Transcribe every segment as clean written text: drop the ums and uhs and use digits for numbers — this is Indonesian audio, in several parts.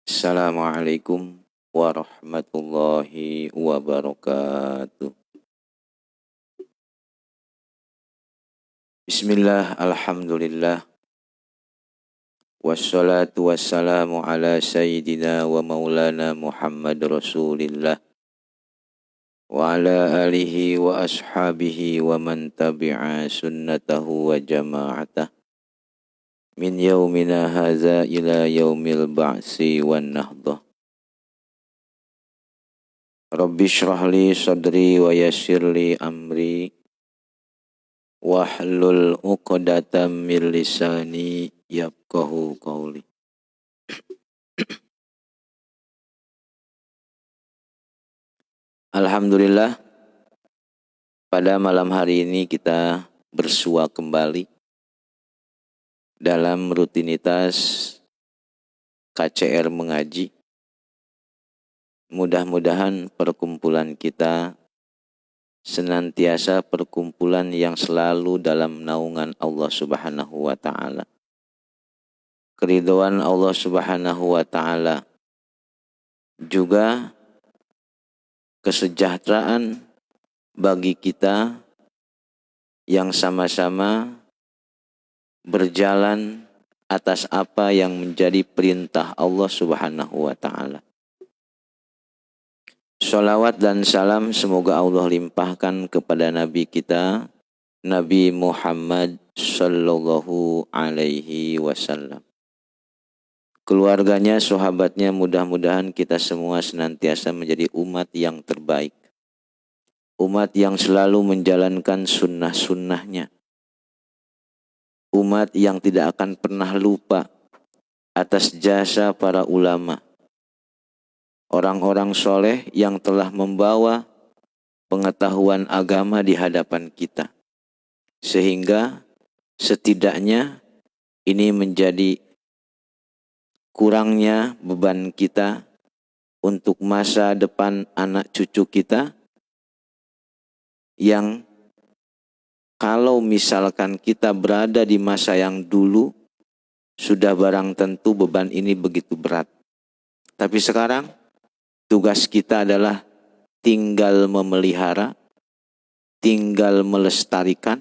Assalamualaikum warahmatullahi wabarakatuh. Bismillah, alhamdulillah, wassalatu wassalamu ala sayyidina wa maulana Muhammad Rasulillah wa ala alihi wa ashabihi wa man tabi'a sunnatahu wa jama'atah min yaumina haza ila yaumil ba'si wan nahdah. Rabbi shrah li sadri wa yassir li amri wahlul 'uqdatam min lisani yafqahu qawli. Alhamdulillah, pada malam hari ini kita bersua kembali dalam rutinitas KCR mengaji. Mudah-mudahan perkumpulan kita senantiasa perkumpulan yang selalu dalam naungan Allah Subhanahu wa ta'ala. Keridhaan Allah Subhanahu wa ta'ala, juga kesejahteraan bagi kita yang sama-sama berjalan atas apa yang menjadi perintah Allah Subhanahu wa ta'ala. Sholawat dan salam semoga Allah limpahkan kepada Nabi kita, Nabi Muhammad sallallahu alaihi wasallam. Keluarganya, sahabatnya, mudah-mudahan kita semua senantiasa menjadi umat yang terbaik. Umat yang selalu menjalankan sunnah-sunnahnya. Umat yang tidak akan pernah lupa atas jasa para ulama. Orang-orang soleh yang telah membawa pengetahuan agama di hadapan kita. Sehingga setidaknya ini menjadi kurangnya beban kita untuk masa depan anak cucu kita, yang kalau misalkan kita berada di masa yang dulu, sudah barang tentu beban ini begitu berat. Tapi sekarang tugas kita adalah tinggal memelihara, tinggal melestarikan,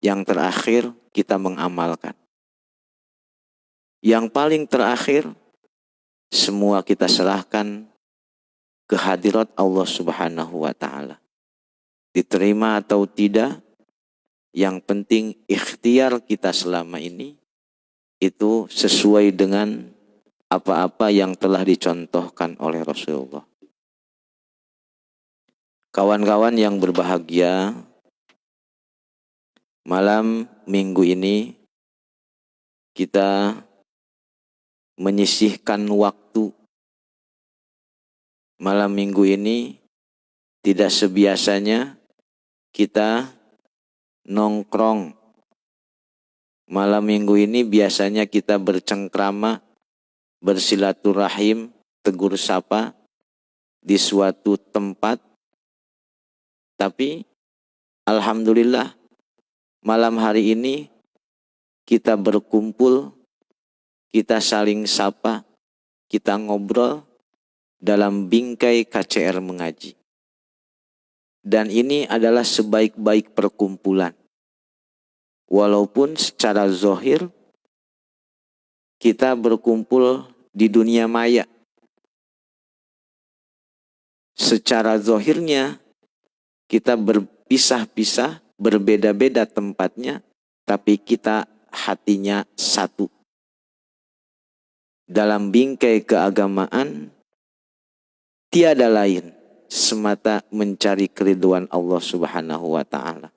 yang terakhir kita mengamalkan. Yang paling terakhir, semua kita serahkan ke hadirat Allah Subhanahu wa ta'ala. Diterima atau tidak, yang penting ikhtiar kita selama ini itu sesuai dengan apa-apa yang telah dicontohkan oleh Rasulullah. Kawan-kawan yang berbahagia, malam minggu ini kita menyisihkan waktu. Malam minggu ini tidak sebiasanya kita nongkrong. Malam minggu ini biasanya kita bercengkrama, bersilaturahim, tegur sapa di suatu tempat. Tapi alhamdulillah malam hari ini kita berkumpul, kita saling sapa, kita ngobrol dalam bingkai KCR mengaji. Dan ini adalah sebaik-baik perkumpulan. Walaupun secara zahir kita berkumpul di dunia maya. Secara zahirnya kita berpisah-pisah, berbeda-beda tempatnya, tapi kita hatinya satu. Dalam bingkai keagamaan, tiada lain semata mencari keridhaan Allah Subhanahu wa ta'ala.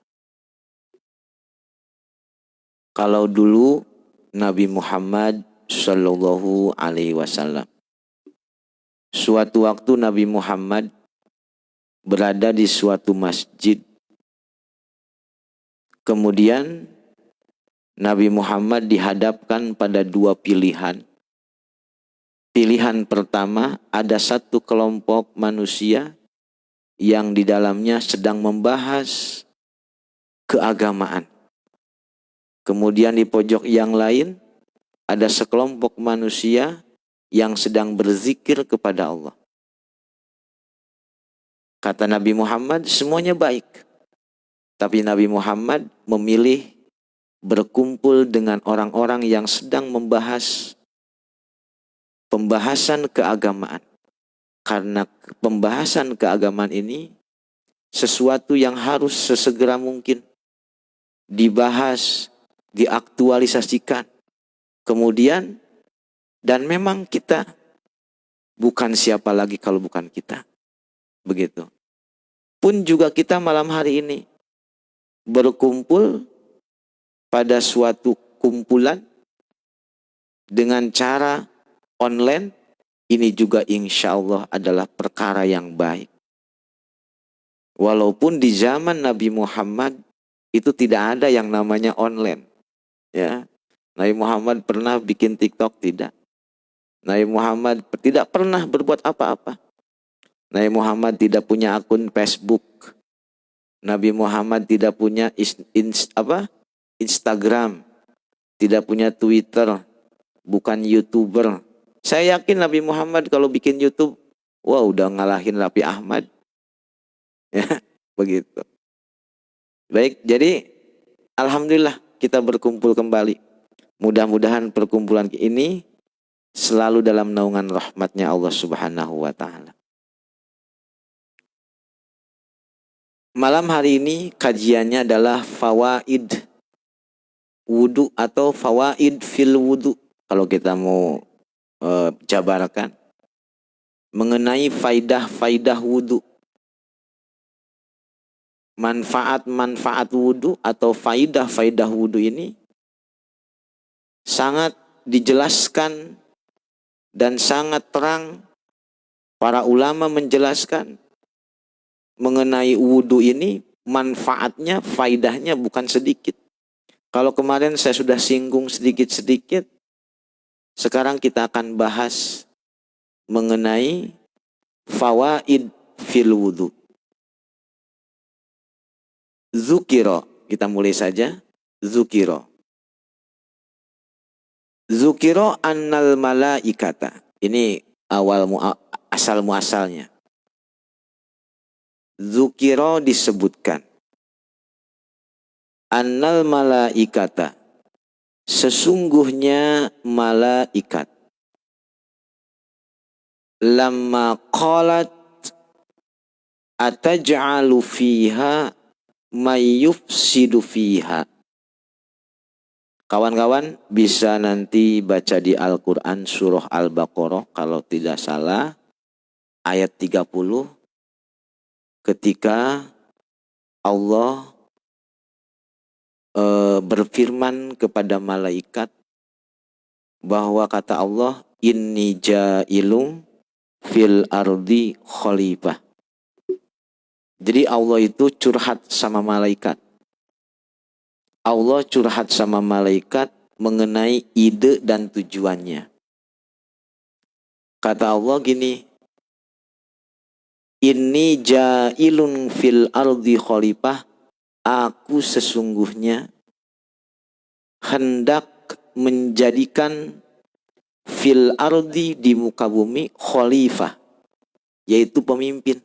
Kalau dulu Nabi Muhammad sallallahu alaihi wasallam, suatu waktu Nabi Muhammad berada di suatu masjid. Kemudian Nabi Muhammad dihadapkan pada dua pilihan. Pilihan pertama, ada satu kelompok manusia yang di dalamnya sedang membahas keagamaan. Kemudian di pojok yang lain ada sekelompok manusia yang sedang berzikir kepada Allah. Kata Nabi Muhammad, semuanya baik. Tapi Nabi Muhammad memilih berkumpul dengan orang-orang yang sedang membahas pembahasan keagamaan. Karena pembahasan keagamaan ini sesuatu yang harus sesegera mungkin dibahas, diaktualisasikan. Kemudian, dan memang kita bukan siapa lagi kalau bukan kita. Begitu. Pun juga kita malam hari ini berkumpul pada suatu kumpulan dengan cara online, ini juga insya Allah adalah perkara yang baik. Walaupun di zaman Nabi Muhammad itu tidak ada yang namanya online. Ya, Nabi Muhammad pernah bikin TikTok? Tidak. Nabi Muhammad tidak pernah berbuat apa-apa. Nabi Muhammad tidak punya akun Facebook. Nabi Muhammad tidak punya Instagram. Tidak punya Twitter. Bukan YouTuber. Saya yakin Nabi Muhammad kalau bikin YouTube, wah udah ngalahin Raffi Ahmad. Ya, begitu. Baik, jadi alhamdulillah kita berkumpul kembali. Mudah-mudahan perkumpulan ini selalu dalam naungan rahmatnya Allah Subhanahu wa Ta'ala. Malam hari ini kajiannya adalah fawaid wudu atau fawaid fil wudu. Kalau kita mau jabarkan mengenai faidah-faidah wudu. Manfaat-manfaat wudu atau faidah-faidah wudu ini sangat dijelaskan dan sangat terang. Para ulama menjelaskan mengenai wudu ini, manfaatnya, faidahnya bukan sedikit. Kalau kemarin saya sudah singgung sedikit-sedikit, sekarang kita akan bahas mengenai fawaid fil wudu. Zukiro, kita mulai saja. Zukiro annal malaikata. Ini asal muasalnya. Zukiro disebutkan. Annal malaikata. Sesungguhnya malaikat. Lamma qalat ataj'alu fiha may yufsidu fiha. Kawan-kawan bisa nanti baca di Al-Quran surah Al-Baqarah kalau tidak salah ayat 30. Ketika Allah berfirman kepada malaikat bahwa kata Allah, inni ja'ilum fil ardi khalifah. Jadi Allah itu curhat sama malaikat. Allah curhat sama malaikat mengenai ide dan tujuannya. Kata Allah gini, inni ja'ilun fil ardi khalifah. Aku sesungguhnya hendak menjadikan fil ardi di muka bumi khalifah, yaitu pemimpin.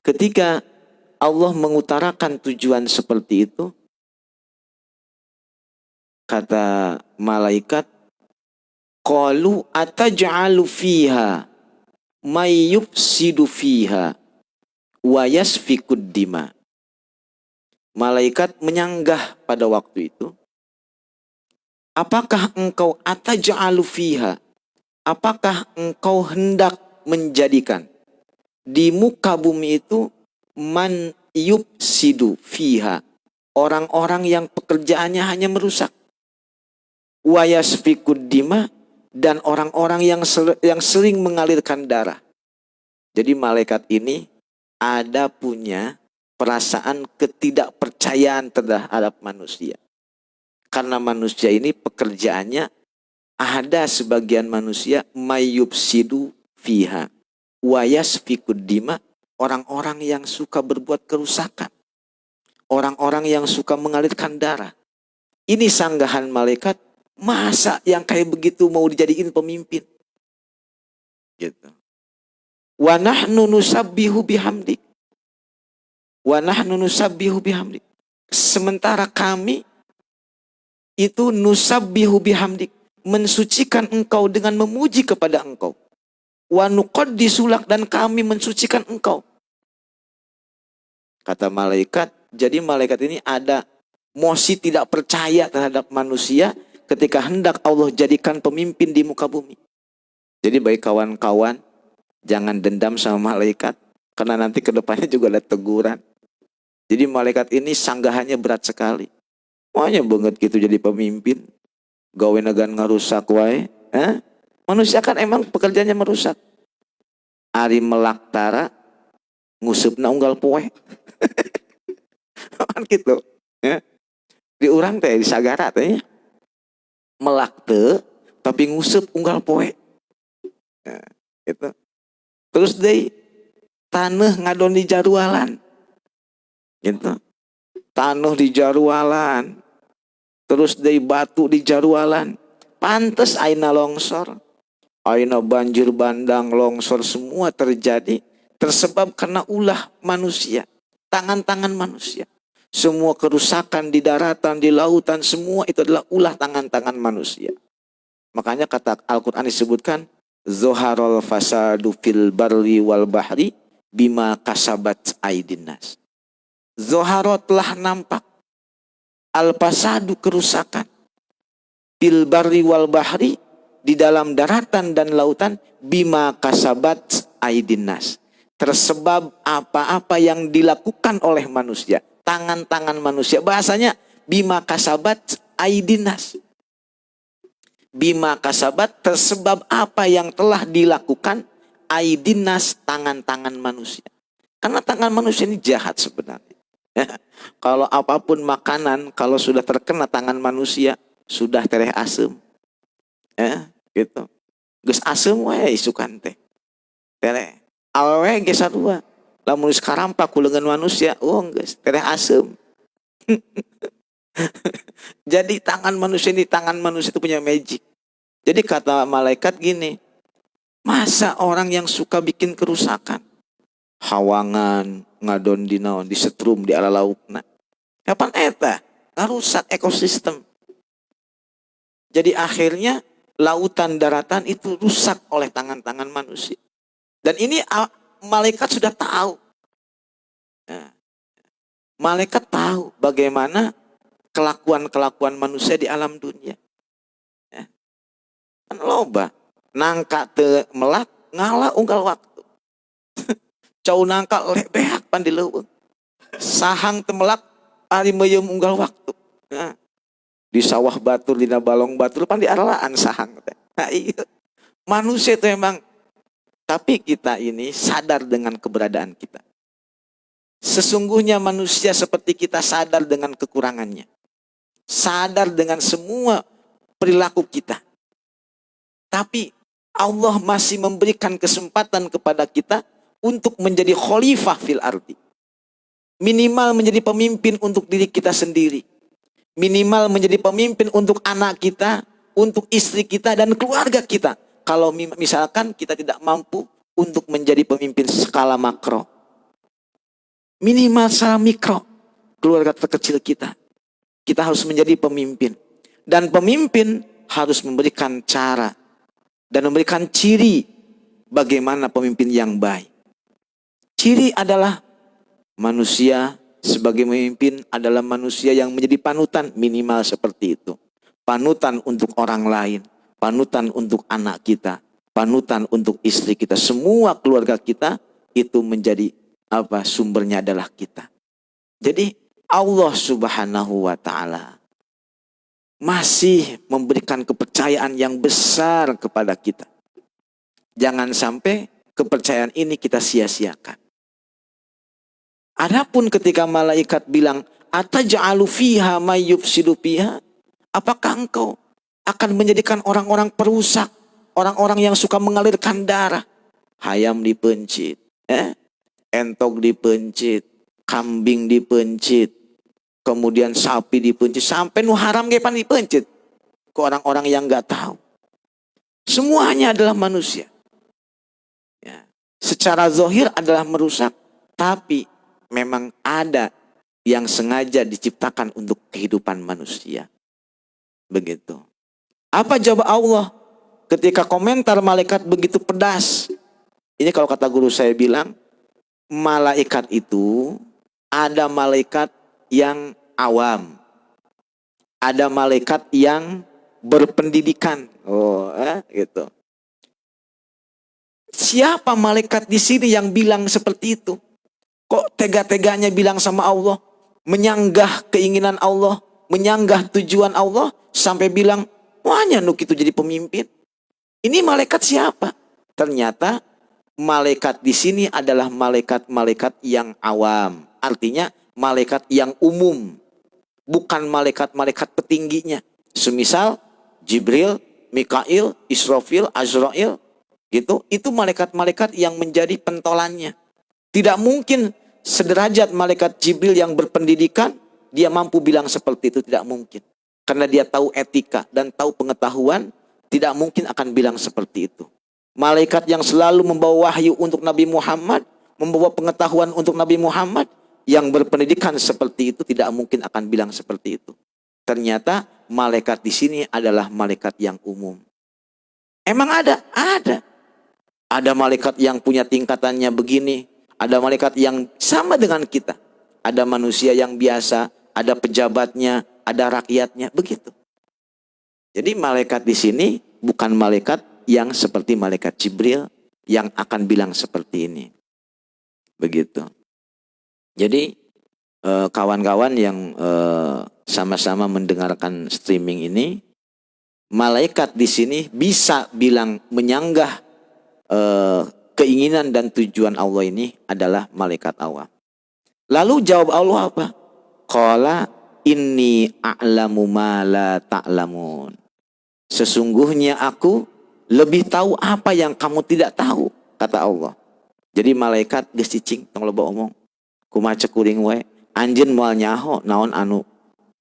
Ketika Allah mengutarakan tujuan seperti itu, kata malaikat, qalu ataj'alu fiha may yufsidu fiha wa yasfikud dima. Malaikat menyanggah pada waktu itu, apakah engkau ataj'alu fiha, apakah engkau hendak menjadikan di muka bumi itu man yufsidu fiha, orang-orang yang pekerjaannya hanya merusak, wa yasfikud dima, dan orang-orang yang sering mengalirkan darah. Jadi malaikat ini ada punya perasaan ketidakpercayaan terhadap manusia. Karena manusia ini pekerjaannya, ada sebagian manusia mayyubsidu fiha wa yasfikud dima, orang-orang yang suka berbuat kerusakan, orang-orang yang suka mengalirkan darah. Ini sanggahan malaikat, Masa yang kayak begitu mau dijadiin pemimpin? Gitu. Wa nahnu nusabbihu bihamdik. Wa nahnu nusabbihu bihamdik. Sementara kami itu nusabbihu bihamdik, mensucikan engkau dengan memuji kepada engkau. Wa nuqaddisulak, dan kami mensucikan engkau. Kata malaikat, jadi malaikat ini ada mosi tidak percaya terhadap manusia ketika hendak Allah jadikan pemimpin di muka bumi. Jadi baik kawan-kawan, jangan dendam sama malaikat, karena nanti kedepannya juga ada teguran. Jadi malaikat ini sanggahannya berat sekali. Maunya banget gitu jadi pemimpin. Gawe negan ngarusak wae. Manusia kan emang pekerjaannya merusak. Ari melaktara ngusupna unggal poe. Kan gitu. Ya. Di urang teh di sagara teh melakte tapi ngusup unggal poe. Nah, gitu. Terus deui taneuh ngadon di jarualan. Gitu. Taneuh di jarualan. Terus deui batu di jarualan. Pantes aina longsor. Aina banjir bandang, longsor semua terjadi. Tersebab karena ulah manusia. Tangan-tangan manusia. Semua kerusakan di daratan, di lautan, semua itu adalah ulah tangan-tangan manusia. Makanya kata Al-Quran disebutkan, Zoharul fasadu fil barri wal bahri bima kasabat aidinnas. Zoharo telah nampak al-fasadu, kerusakan, fil barri wal bahri, di dalam daratan dan lautan, bima kasabat aidinnas, tersebab apa-apa yang dilakukan oleh manusia, tangan-tangan manusia. Bahasanya bima kasabat aidinnas. Bima kasabat, tersebab apa yang telah dilakukan aidinnas, tangan-tangan manusia. Karena tangan manusia ini jahat sebenarnya. Kalau apapun makanan, kalau sudah terkena tangan manusia, sudah tereh asem. Gitu. Geus asem wae isukan teh. Tereh. Awewe ge sarua. Lamun sekarang pak kulengan manusia, geus tereh asem. Jadi tangan manusia itu punya magic. Jadi kata malaikat gini, masa orang yang suka bikin kerusakan, hawangan, ngadon di naon, disetrum di ala laukna, kapan eta ngarusak ekosistem. Jadi akhirnya lautan daratan itu rusak oleh tangan-tangan manusia. Dan ini malaikat sudah tahu. Malaikat tahu bagaimana kelakuan-kelakuan manusia di alam dunia. Kan loba nangka teu melak ngala unggal waktu. Cau nangka lebeak pan di leuweung. Sahang teu melak ari meuyeum unggal waktu. Di sawah batur, dina balong batur pan diaralaan sahang teh. Nah, iya. Manusia itu emang, tapi kita ini sadar dengan keberadaan kita. Sesungguhnya manusia seperti kita sadar dengan kekurangannya. Sadar dengan semua perilaku kita. Tapi Allah masih memberikan kesempatan kepada kita untuk menjadi khalifah fil ardi. Minimal menjadi pemimpin untuk diri kita sendiri. Minimal menjadi pemimpin untuk anak kita, untuk istri kita dan keluarga kita. Kalau misalkan kita tidak mampu untuk menjadi pemimpin skala makro. Minimal skala mikro, keluarga terkecil kita. Kita harus menjadi pemimpin. Dan pemimpin harus memberikan cara dan memberikan ciri bagaimana pemimpin yang baik. Ciri adalah manusia sebagai pemimpin adalah manusia yang menjadi panutan, minimal seperti itu. Panutan untuk orang lain, panutan untuk anak kita, panutan untuk istri kita, semua keluarga kita itu menjadi apa? Sumbernya adalah kita. Jadi Allah Subhanahu wa taala masih memberikan kepercayaan yang besar kepada kita. Jangan sampai kepercayaan ini kita sia-siakan. Adapun ketika malaikat bilang, ataj'alu fiha may yufsidu fiha, apakah engkau akan menjadikan orang-orang perusak, orang-orang yang suka mengalirkan darah, hayam dipencit, entog dipencit, kambing dipencit, kemudian sapi dipencit, sampai nu haram ge pan dipencit. ke orang-orang yang nggak tahu. Semuanya adalah manusia. Ya. Secara zahir adalah merusak, tapi memang ada yang sengaja diciptakan untuk kehidupan manusia. Begitu. Apa jawab Allah ketika komentar malaikat begitu pedas? Ini kalau kata guru saya bilang, malaikat itu ada malaikat yang awam, ada malaikat yang berpendidikan. Gitu. Siapa malaikat di sini yang bilang seperti itu? Kok tega-teganya bilang sama Allah, menyanggah keinginan Allah, menyanggah tujuan Allah, sampai bilang, wahnya nuk itu jadi pemimpin. Ini malaikat siapa? Ternyata malaikat di sini adalah malaikat-malaikat yang awam. Artinya malaikat yang umum, bukan malaikat-malaikat petingginya. Semisal Jibril, Mikail, Israfil, Azrail, gitu. Itu malaikat-malaikat yang menjadi pentolannya. Tidak mungkin sederajat malaikat Jibril yang berpendidikan, dia mampu bilang seperti itu, tidak mungkin. Karena dia tahu etika dan tahu pengetahuan, tidak mungkin akan bilang seperti itu. Malaikat yang selalu membawa wahyu untuk Nabi Muhammad, membawa pengetahuan untuk Nabi Muhammad, yang berpendidikan seperti itu tidak mungkin akan bilang seperti itu. Ternyata malaikat di sini adalah malaikat yang umum. Emang ada? Ada. Ada malaikat yang punya tingkatannya begini, ada malaikat yang sama dengan kita. Ada manusia yang biasa, ada pejabatnya, ada rakyatnya, begitu. Jadi malaikat di sini bukan malaikat yang seperti malaikat Jibril yang akan bilang seperti ini. Begitu. Jadi kawan-kawan yang sama-sama mendengarkan streaming ini, malaikat di sini bisa bilang menyanggah keinginan dan tujuan Allah ini adalah malaikat awam. Lalu jawab Allah apa? Qala inni a'lamu ma la ta'lamun. Sesungguhnya aku lebih tahu apa yang kamu tidak tahu, kata Allah. Jadi malaikat geus cicing tong loba omong. Kumaha kuring we, anjeun moal nyaho naon anu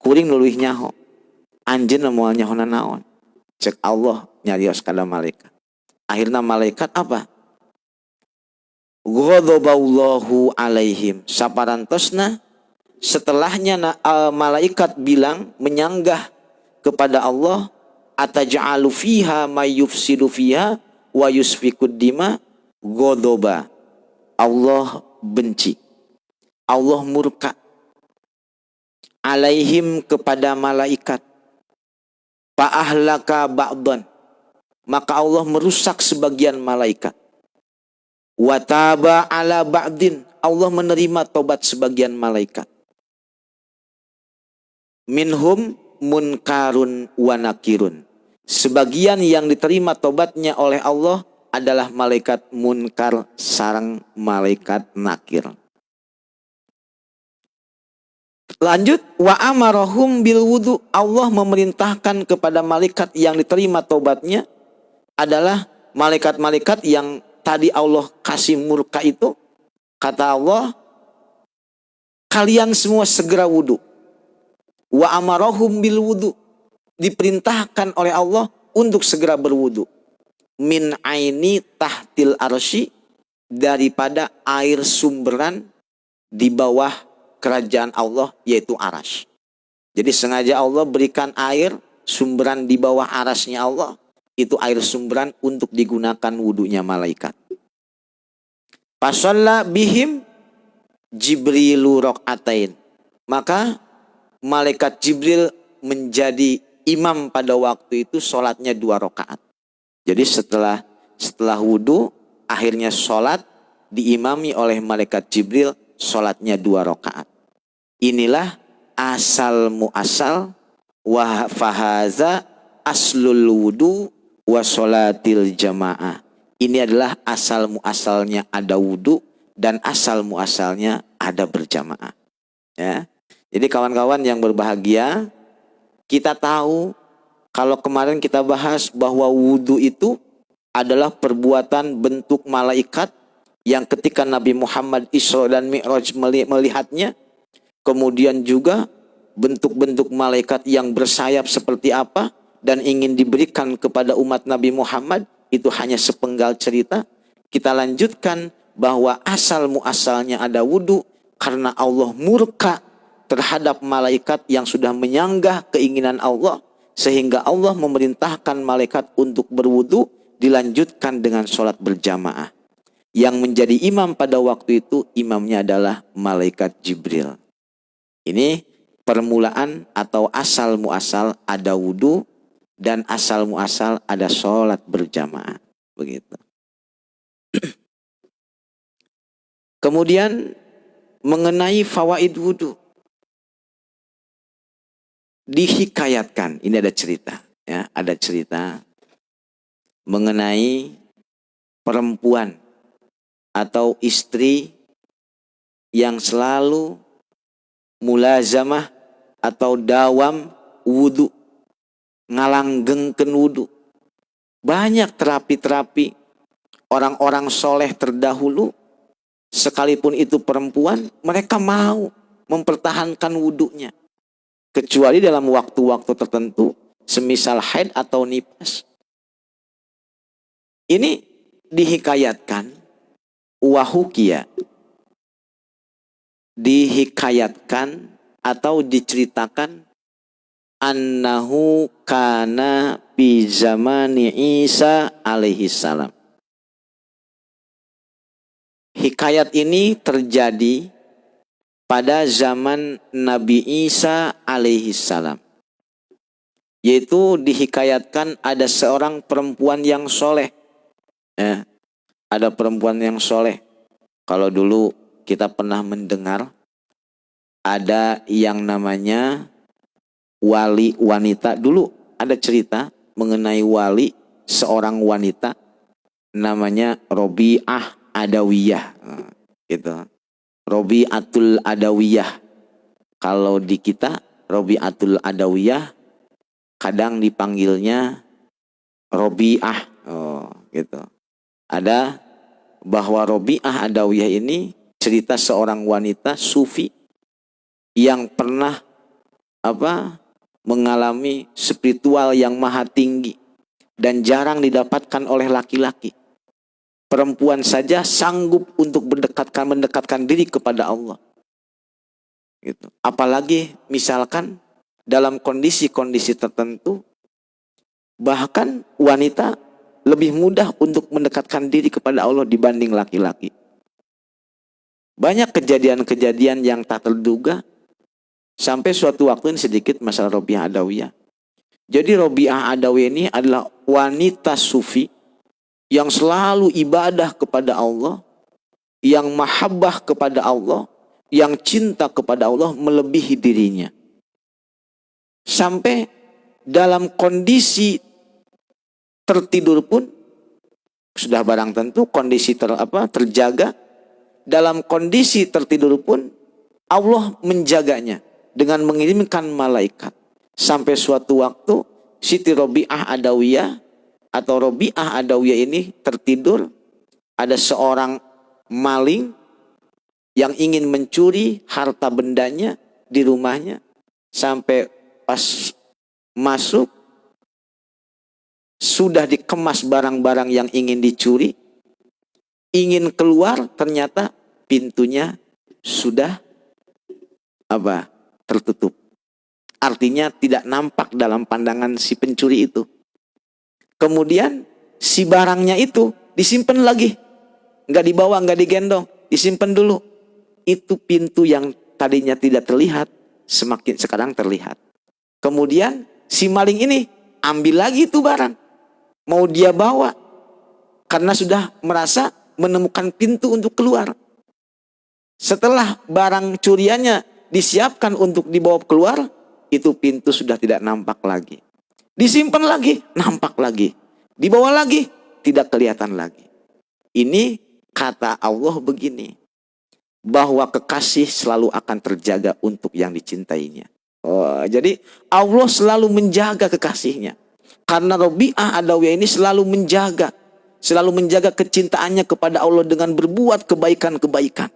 kuring leuwih nyaho. Anjeun moal nyaho naon. Cek Allah nyarios kada malaikat. Akhirnya malaikat apa? Ghadaballahu alaihim. Saparantosna setelahnya malaikat bilang menyanggah kepada Allah, ataj'alu fiha may yufsidu fiha wa yusfikud dima. Ghadaba. Allah benci. Allah murka alaihim kepada malaikat. Fa'ahlaka ba'dan. Maka Allah merusak sebagian malaikat. Wataba ala ba'din. Allah menerima tobat sebagian malaikat. Minhum munkarun wa nakirun. Sebagian yang diterima tobatnya oleh Allah adalah malaikat munkar sareng malaikat nakir. Lanjut, wa amarahum bil wudu. Allah memerintahkan kepada malaikat yang diterima tobatnya adalah malaikat-malaikat yang tadi Allah kasih murka itu. Kata Allah, kalian semua segera wudu. Wa amarahum bil wudu. Diperintahkan oleh Allah untuk segera berwudu. Min aini tahtil arsy. Daripada air sumberan di bawah kerajaan Allah, yaitu arasy. Jadi sengaja Allah berikan air sumberan di bawah arasnya Allah. Itu air sumberan untuk digunakan wudunya malaikat. Fasalla bihim Jibrilu raqatain. Maka malaikat Jibril menjadi imam pada waktu itu, sholatnya 2 rakaat. Jadi setelah wudu, akhirnya sholat diimami oleh malaikat Jibril, sholatnya 2 rakaat. Inilah asal muasal wa fahaza aslul wudu wa sholatil jamaah. Ini adalah asal muasalnya ada wudu dan asal muasalnya ada berjamaah. Ya. Jadi kawan-kawan yang berbahagia, kita tahu kalau kemarin kita bahas bahwa wudu itu adalah perbuatan bentuk malaikat yang ketika Nabi Muhammad Isra dan Mi'raj melihatnya, kemudian juga bentuk-bentuk malaikat yang bersayap seperti apa, dan ingin diberikan kepada umat Nabi Muhammad, itu hanya sepenggal cerita. Kita lanjutkan bahwa asal muasalnya ada wudu karena Allah murka terhadap malaikat yang sudah menyanggah keinginan Allah, sehingga Allah memerintahkan malaikat untuk berwudu, dilanjutkan dengan sholat berjamaah. Yang menjadi imam pada waktu itu, imamnya adalah malaikat Jibril. Ini permulaan atau asal muasal ada wudu dan asal muasal ada sholat berjamaah. Begitu. Kemudian mengenai fawaid wudu, dihikayatkan, ini ada cerita, ya, ada cerita mengenai perempuan atau istri yang selalu mulazamah atau dawam wudu, ngalanggengkeun wudu. Banyak terapi-terapi orang-orang soleh terdahulu, sekalipun itu perempuan, mereka mau mempertahankan wudunya, kecuali dalam waktu-waktu tertentu, semisal haid atau nifas. Ini dihikayatkan, wahukia, dihikayatkan atau diceritakan, annahu kana fi zamani Isa alaihi salam. Hikayat ini terjadi pada zaman Nabi Isa alaihi salam. Yaitu dihikayatkan ada seorang perempuan yang soleh. Ada perempuan yang soleh. Kalau dulu kita pernah mendengar ada yang namanya wali wanita. Dulu ada cerita mengenai wali seorang wanita namanya Robi'ah Adawiyah. Gitu. Robi'atul Adawiyah. Kalau di kita Robi'atul Adawiyah kadang dipanggilnya Robi'ah. Oh, gitu. Ada bahwa Robi'ah Adawiyah ini cerita seorang wanita sufi yang pernah mengalami spiritual yang maha tinggi dan jarang didapatkan oleh laki-laki. Perempuan saja sanggup untuk mendekatkan diri kepada Allah. Gitu. Apalagi misalkan dalam kondisi-kondisi tertentu, bahkan wanita lebih mudah untuk mendekatkan diri kepada Allah dibanding laki-laki. Banyak kejadian-kejadian yang tak terduga. Sampai suatu waktu, ini sedikit masalah Robi'ah Adawiyah. Jadi Robi'ah Adawiyah ini adalah wanita sufi yang selalu ibadah kepada Allah, yang mahabbah kepada Allah, yang cinta kepada Allah melebihi dirinya. Sampai dalam kondisi tertidur pun sudah barang tentu kondisi terjaga. Dalam kondisi tertidur pun Allah menjaganya dengan mengirimkan malaikat. Sampai suatu waktu Siti Robi'ah Adawiyah atau Robi'ah Adawiyah ini tertidur, ada seorang maling yang ingin mencuri harta bendanya di rumahnya. Sampai pas masuk sudah dikemas barang-barang yang ingin dicuri, ingin keluar ternyata pintunya sudah tertutup. Artinya tidak nampak dalam pandangan si pencuri itu. Kemudian si barangnya itu disimpan lagi, nggak dibawa, nggak digendong, disimpan dulu. Itu pintu yang tadinya tidak terlihat semakin sekarang terlihat. Kemudian si maling ini ambil lagi itu barang, mau dia bawa karena sudah merasa menemukan pintu untuk keluar. Setelah barang curiannya disiapkan untuk dibawa keluar, itu pintu sudah tidak nampak lagi. Disimpan lagi, nampak lagi. Dibawa lagi, tidak kelihatan lagi. Ini kata Allah begini, bahwa kekasih selalu akan terjaga untuk yang dicintainya. Jadi Allah selalu menjaga kekasihnya. Karena Robi'ah Adawiyah ini selalu menjaga kecintaannya kepada Allah dengan berbuat kebaikan-kebaikan.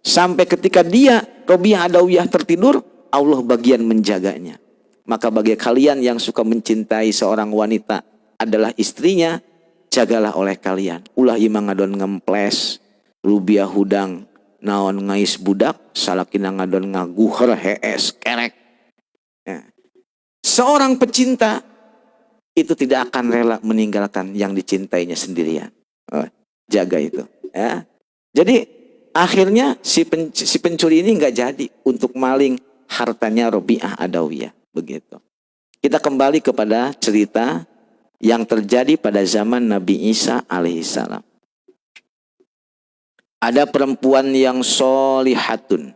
Sampai ketika dia, Robi'ah Adawiyah, tertidur, Allah bagian menjaganya. Maka bagi kalian yang suka mencintai seorang wanita adalah istrinya, jagalah oleh kalian. Ulah imang ngadon ngemples, rubiah hudang, naon ngais budak, salakina ngadon ngaguher hees kerek. Ya. Seorang pecinta itu tidak akan rela meninggalkan yang dicintainya sendirian. Jaga itu. Ya. Jadi akhirnya si pencuri ini nggak jadi untuk maling hartanya Robiah Adawiyah. Begitu. Kita kembali kepada cerita yang terjadi pada zaman Nabi Isa alaihissalam. Ada perempuan yang solihatun,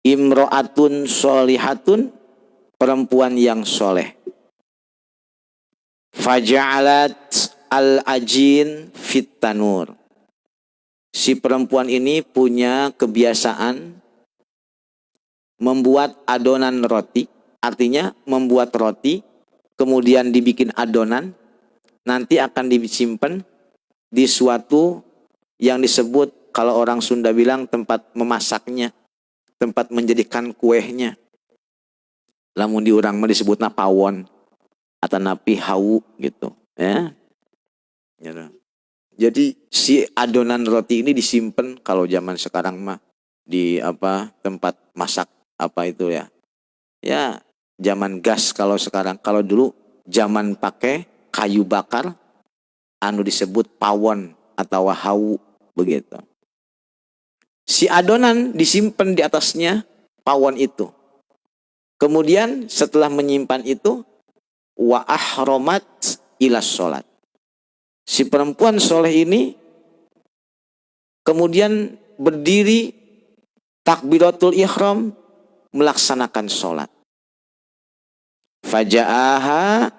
imro'atun solihatun, perempuan yang soleh. Faja'alat al-ajin fit tanur. Si perempuan ini punya kebiasaan membuat adonan roti. Artinya membuat roti, kemudian dibikin adonan, nanti akan disimpan di suatu yang disebut, kalau orang Sunda bilang, tempat memasaknya, tempat menjadikan kuehnya. Lamun di urang mah disebutna pawon atau napi hawu gitu, ya. Jadi si adonan roti ini disimpan kalau zaman sekarang mah di tempat masak itu ya. Ya, zaman gas kalau sekarang. Kalau dulu zaman pakai kayu bakar, anu disebut pawon atau hawu begitu. Si adonan disimpan di atasnya pawon itu. Kemudian setelah menyimpan itu, wa ahromat ila sholat. Si perempuan soleh ini kemudian berdiri takbiratul ihram melaksanakan sholat. Faja'aha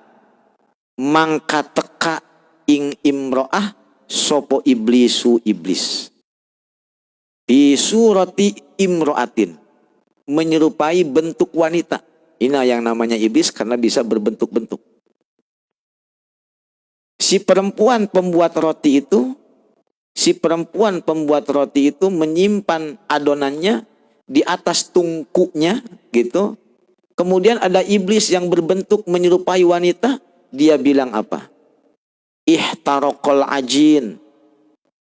mangka teka ing imro'ah sopo iblisu iblis. Fi surati imro'atin, menyerupai bentuk wanita. Ini yang namanya iblis karena bisa berbentuk-bentuk. Si perempuan pembuat roti itu menyimpan adonannya di atas tungkunya gitu. Kemudian ada iblis yang berbentuk menyerupai wanita. Dia bilang apa? Ihtarokol ajin.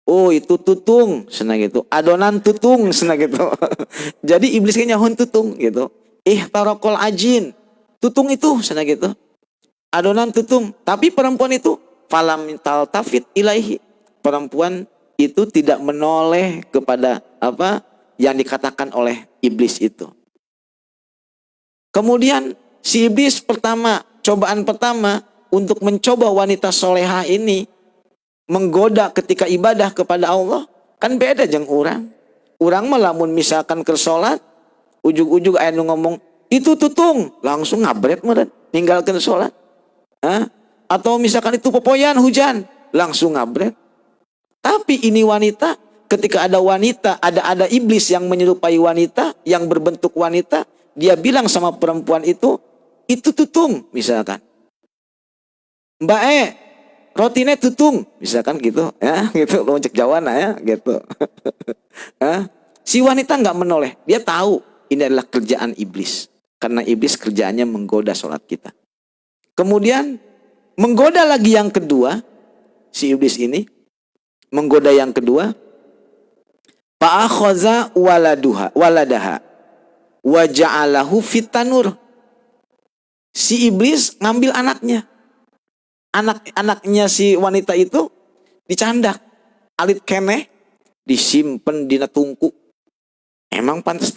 Oh, itu tutung, senang gitu. Adonan tutung, senang gitu. Jadi iblis kayaknya nyahun tutung gitu. Ihtarokol ajin. Tutung itu, senang gitu. Adonan tutung. Tapi perempuan itu falam taltafit ilaihi. Perempuan itu tidak menoleh kepada apa yang dikatakan oleh iblis itu. Kemudian si iblis cobaan pertama untuk mencoba wanita solehah ini menggoda ketika ibadah kepada Allah, kan beda jeung urang. Urang mah lamun misalkan ke salat, ujug-ujug aya nu ngomong, "Itu tutung," langsung ngabret meureun ninggalkeun salat. Atau misalkan itu popoyan hujan, langsung ngabret. Tapi ini wanita, ketika ada iblis yang menyerupai wanita, yang berbentuk wanita, dia bilang sama perempuan itu tutung, misalkan. Mbak rotine tutung, misalkan gitu, ya, gitu, loncek jawana ya, gitu. Si wanita nggak menoleh, dia tahu ini adalah kerjaan iblis, karena iblis kerjaannya menggoda sholat kita. Kemudian menggoda lagi yang kedua, si iblis ini menggoda yang kedua, fa'akhaza waladaha wa ja'alahu fitanur. Si iblis ngambil anaknya. Anak-anaknya si wanita itu dicandak, alit keneh, disimpen dina tungku. Emang pantas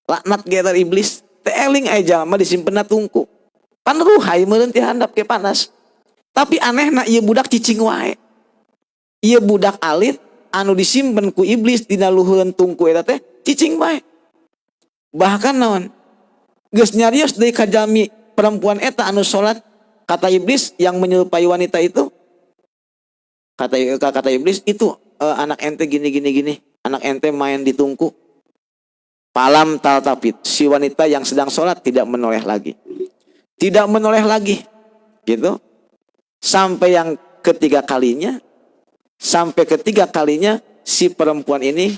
laknat getar iblis. Teeling aja mah disimpen na tungku. Pan ruhai meureun ti handap ke panas. Tapi anehna ieu budak cicing wae. Ieu budak alit anu disimpen ku iblis dina luhureun tungku eta teh cicing wae. Bahkan naon? Geus nyarios deui ka jalmi perempuan eta anu salat, kata iblis yang menyerupai wanita itu. Kata iblis itu anak ente gini. Anak ente main di tungku. Palam taltafit, si wanita yang sedang salat tidak menoleh lagi. Tidak menoleh lagi. Gitu. Sampai ketiga kalinya si perempuan ini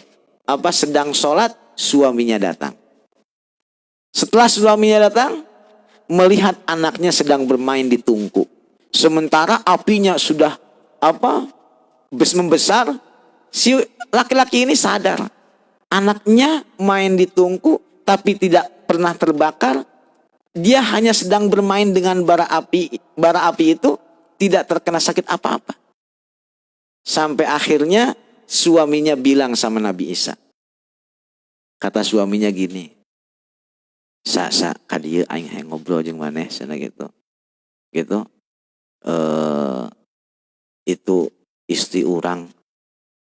sedang salat, suaminya datang. Setelah suaminya datang, melihat anaknya sedang bermain di tungku. Sementara apinya sudah membesar, si laki-laki ini sadar. Anaknya main di tungku tapi tidak pernah terbakar. Dia hanya sedang bermain dengan bara api. Bara api itu tidak terkena sakit apa-apa. Sampai akhirnya suaminya bilang sama Nabi Isa. Kata suaminya gini. Sa kadieu aing hayang ngobrol jeung maneh cenah gitu. Gitu. Itu istri orang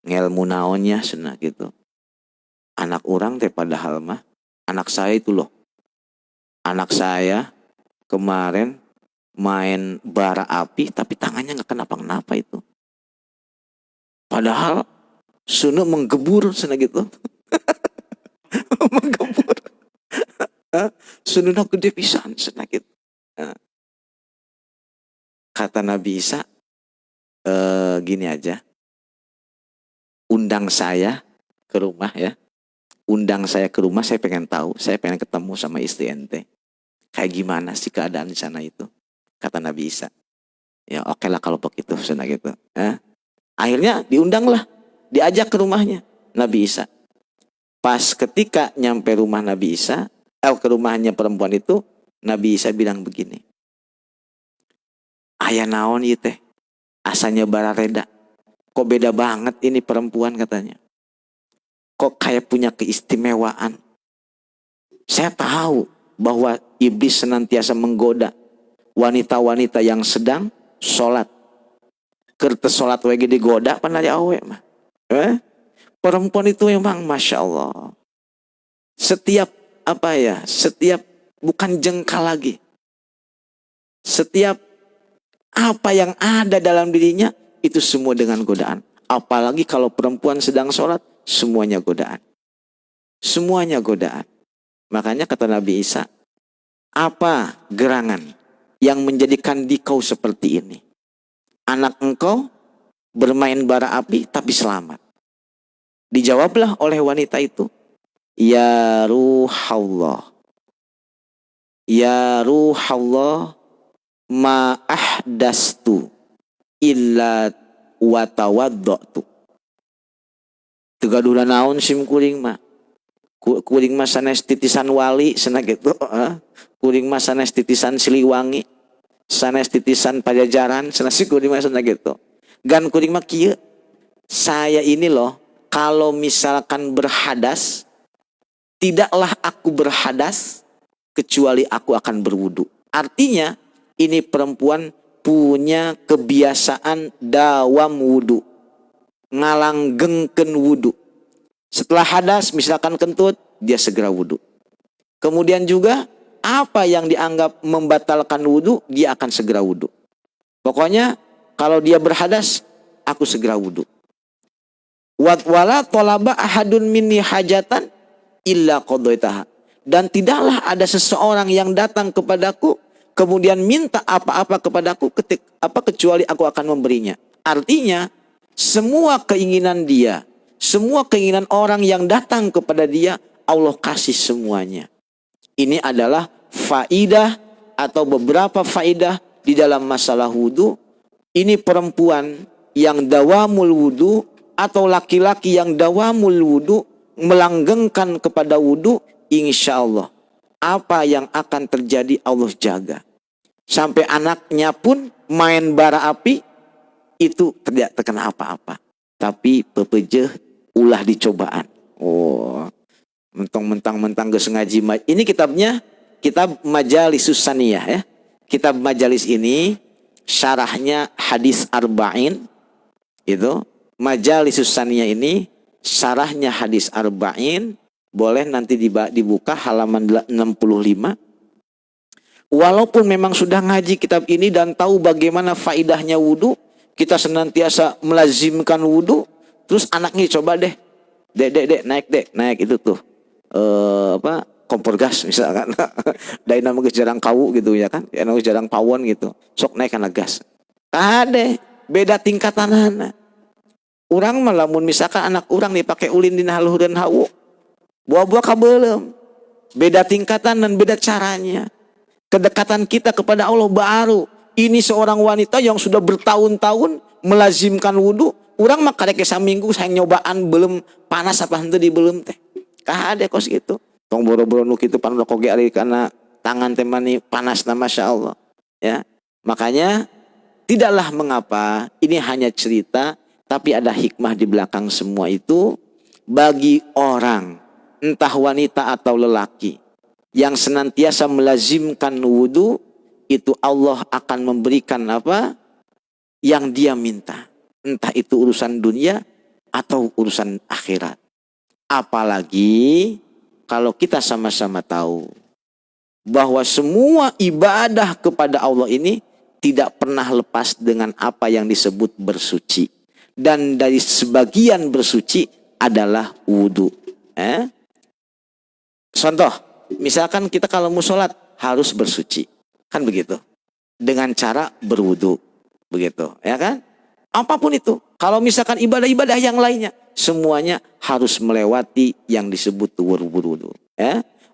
ngelmu naonnya cenah gitu. Anak orang teh padahal mah anak saya itu loh. Anak saya kemarin main bara api tapi tangannya nggak kenapa-kenapa itu. Padahal sunu menggebur cenah gitu. Menggebur. Sununa gede pisan cenah gitu. Kata Nabi Isa, gini aja. Undang saya ke rumah ya. Undang saya ke rumah, saya pengen tahu. Saya pengen ketemu sama istri ente. Kayak gimana sih keadaan di sana itu? Kata Nabi Isa. Ya oke lah kalau begitu cenah gitu. Akhirnya diundanglah. Diajak ke rumahnya Nabi Isa. Pas ketika nyampe rumah Nabi Isa, ke rumahnya perempuan itu, Nabi Isa bilang begini. Aya naon ieu teh? Asanya bara reda. Kok beda banget ini perempuan katanya. Kok kayak punya keistimewaan. Saya tahu bahwa iblis senantiasa menggoda wanita-wanita yang sedang sholat. Kertes sholat wege digoda pan aya awe mah. Perempuan itu memang Masya Allah. Setiap setiap bukan jengkal lagi. Setiap apa yang ada dalam dirinya itu semua dengan godaan. Apalagi kalau perempuan sedang sholat, semuanya godaan. Semuanya godaan. Makanya kata Nabi Isa, apa gerangan yang menjadikan dikau seperti ini? Anak engkau bermain bara api tapi selamat. Dijawablah oleh wanita itu, ya ruhallah. Ya ruhallah ma ahdastu illa watawaddatu. Tegaduh naon sim kuring mah. Kuring mah sanes titisan wali cenah gitu. Kuring mah sanes titisan Siliwangi, sanes titisan Pajajaran, cenah si kuring mah cenah gitu. Gan kuring mah kieu. Saya ini loh, kalau misalkan berhadas, tidaklah aku berhadas kecuali aku akan berwudu. Artinya ini perempuan punya kebiasaan dawam wudu. Ngalanggengkeun wudu. Setelah hadas misalkan kentut, dia segera wudu. Kemudian juga apa yang dianggap membatalkan wudu, dia akan segera wudu. Pokoknya kalau dia berhadas, aku segera wudu. Wala tolaba ahadun minni hajatan illa qadaitaha. Dan tidaklah ada seseorang yang datang kepadaku kemudian minta apa-apa kepadaku kecuali aku akan memberinya. Artinya semua keinginan dia, semua keinginan orang yang datang kepada dia, Allah kasih semuanya. Ini adalah faidah atau beberapa faidah di dalam masalah wudu. Ini perempuan yang dawamul wudu atau laki-laki yang dawamul wudu, melanggengkan kepada wudu, insya Allah apa yang akan terjadi Allah jaga. Sampai anaknya pun main bara api itu tidak terkena apa-apa. Tapi pepejeh ulah dicobaan. Oh, mentang-mentang geus ngaji. Ini kitabnya kitab Majalisus Saniyah ya. Kitab Majalis ini syarahnya hadis arba'in. Itu Majalisus Saniyah ini syarahnya hadis arba'in. Boleh nanti dibuka halaman 65. Walaupun memang sudah ngaji kitab ini dan tahu bagaimana faidahnya wudu, kita senantiasa melazimkan wudu, terus anaknya coba deh, dek naik itu tuh, kompor gas misalkan, dari nama jarang kau gitu ya kan, ya nama jarang pawon gitu, sok naik karena gas, ada beda tingkatan. Orang melamun misalkan anak orang nih pakai ulin di haluhurun hawu, buah-buah kabelem, beda tingkatan dan beda caranya. Kedekatan kita kepada Allah baru. Ini seorang wanita yang sudah bertahun-tahun melazimkan wudhu. Orang mah karek saminggu saya nyobaan belum panas apa henteu di belum teh. Kah ada kos gitu. Tong boro-boro nu kitu pan rokok ge ari kana tangan teh mani panas na masyaallah. Ya. Makanya tidaklah mengapa, ini hanya cerita tapi ada hikmah di belakang semua itu bagi orang entah wanita atau lelaki yang senantiasa melazimkan wudu, itu Allah akan memberikan apa yang dia minta. Entah itu urusan dunia atau urusan akhirat. Apalagi kalau kita sama-sama tahu bahwa semua ibadah kepada Allah ini tidak pernah lepas dengan apa yang disebut bersuci. Dan dari sebagian bersuci adalah wudu. Contoh, misalkan kita kalau mau sholat harus bersuci, kan begitu, dengan cara berwudu, begitu, ya kan? Apapun itu, kalau misalkan ibadah-ibadah yang lainnya, semuanya harus melewati yang disebut berwudu.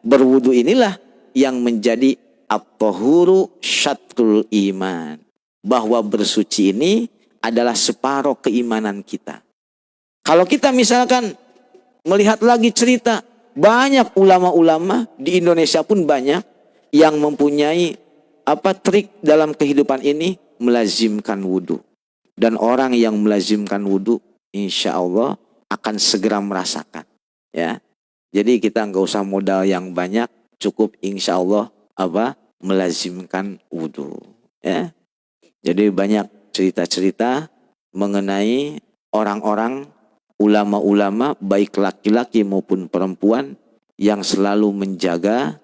Berwudu inilah yang menjadi at-tahuru syatrul iman, bahwa bersuci ini adalah separuh keimanan kita. Kalau kita misalkan melihat lagi cerita, banyak ulama-ulama di Indonesia pun banyak yang mempunyai trik dalam kehidupan ini melazimkan wudu. Dan orang yang melazimkan wudu insya Allah akan segera merasakan. Ya, jadi kita nggak usah modal yang banyak, cukup insya Allah melazimkan wudu. Ya, jadi banyak cerita-cerita mengenai orang-orang ulama-ulama baik laki-laki maupun perempuan yang selalu menjaga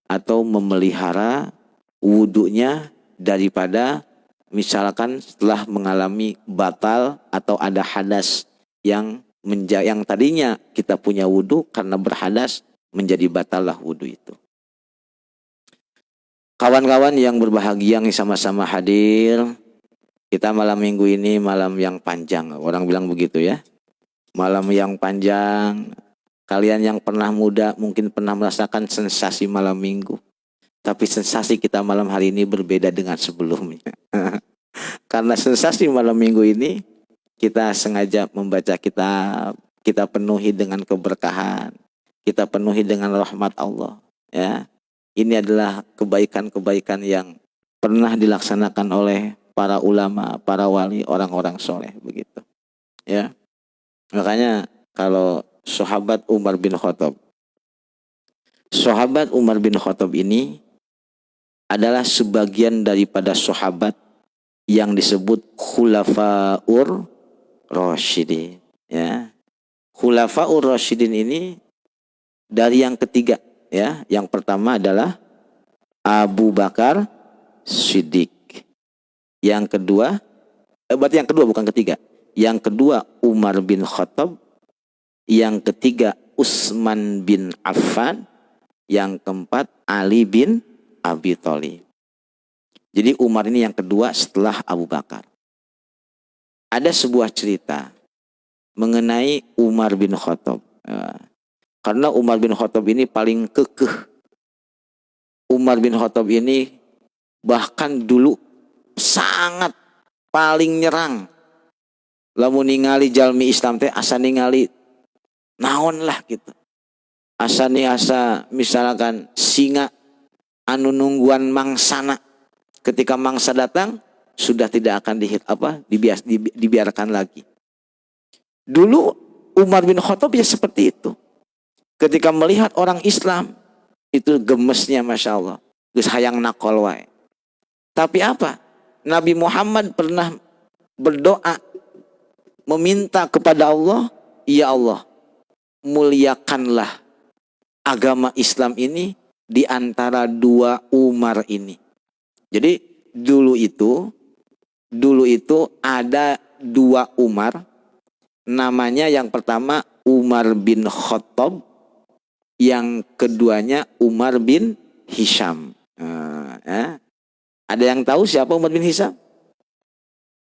atau memelihara wudunya daripada misalkan setelah mengalami batal atau ada hadas yang tadinya kita punya wudu karena berhadas menjadi batallah wudu itu. Kawan-kawan yang berbahagia yang sama-sama hadir, kita malam minggu ini malam yang panjang, orang bilang begitu ya. Malam yang panjang, kalian yang pernah muda mungkin pernah merasakan sensasi malam minggu. Tapi sensasi kita malam hari ini berbeda dengan sebelumnya. Karena sensasi malam minggu ini, kita sengaja membaca kitab, kita penuhi dengan keberkahan, kita penuhi dengan rahmat Allah. Ya, ini adalah kebaikan-kebaikan yang pernah dilaksanakan oleh para ulama, para wali, orang-orang soleh begitu. Ya. Makanya kalau sahabat Umar bin Khattab ini adalah sebagian daripada sahabat yang disebut Khulafaur Rasyidin. Ya. Khulafaur Rasyidin ini dari yang ketiga. Ya. Yang pertama adalah Abu Bakar Siddiq. Yang kedua, berarti yang kedua bukan ketiga. Yang kedua Umar bin Khattab, yang ketiga Utsman bin Affan, yang keempat Ali bin Abi Thalib. Jadi Umar ini yang kedua setelah Abu Bakar. Ada sebuah cerita mengenai Umar bin Khattab. Karena Umar bin Khattab ini paling kekeh. Umar bin Khattab ini bahkan dulu sangat paling nyerang. Lamun ningali jalmi Islam teh asa ningali naon lah gitu. Asa misalkan singa anu nungguan mangsana. Ketika mangsa datang sudah tidak akan dibiarkan lagi. Dulu Umar bin Khattab ya seperti itu. Ketika melihat orang Islam itu gemesnya Masya Allah. Geus hayang nakol wae. Tapi apa? Nabi Muhammad pernah berdoa meminta kepada Allah, ya Allah, muliakanlah agama Islam ini di antara dua Umar ini. Jadi dulu itu ada dua Umar, namanya yang pertama Umar bin Khattab, yang keduanya Umar bin Hisham. Ada yang tahu siapa Umar bin Hisham?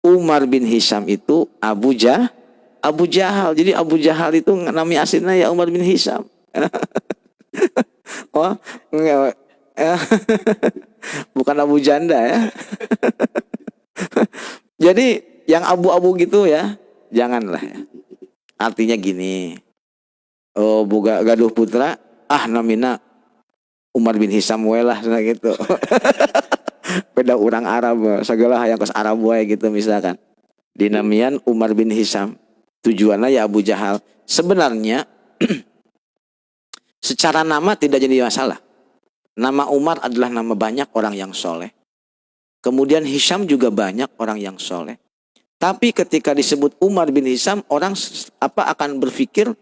Umar bin Hisham itu Abu Jahal. Jadi Abu Jahal itu nama aslinya ya Umar bin Hisham. Oh, enggak. Bukan Abu Janda ya. Jadi yang abu-abu gitu ya, janganlah ya. Artinya gini, oh boga gaduh putra, namina Umar bin Hisam we lah gitu. Beda orang Arab, segala yang kos Arab we gitu misalkan. Dinamian Umar bin Hisam. Tujuannya ya Abu Jahal. Sebenarnya secara nama tidak jadi masalah. Nama Umar adalah nama banyak orang yang soleh. Kemudian Hisam juga banyak orang yang soleh. Tapi ketika disebut Umar bin Hisam, orang akan berpikir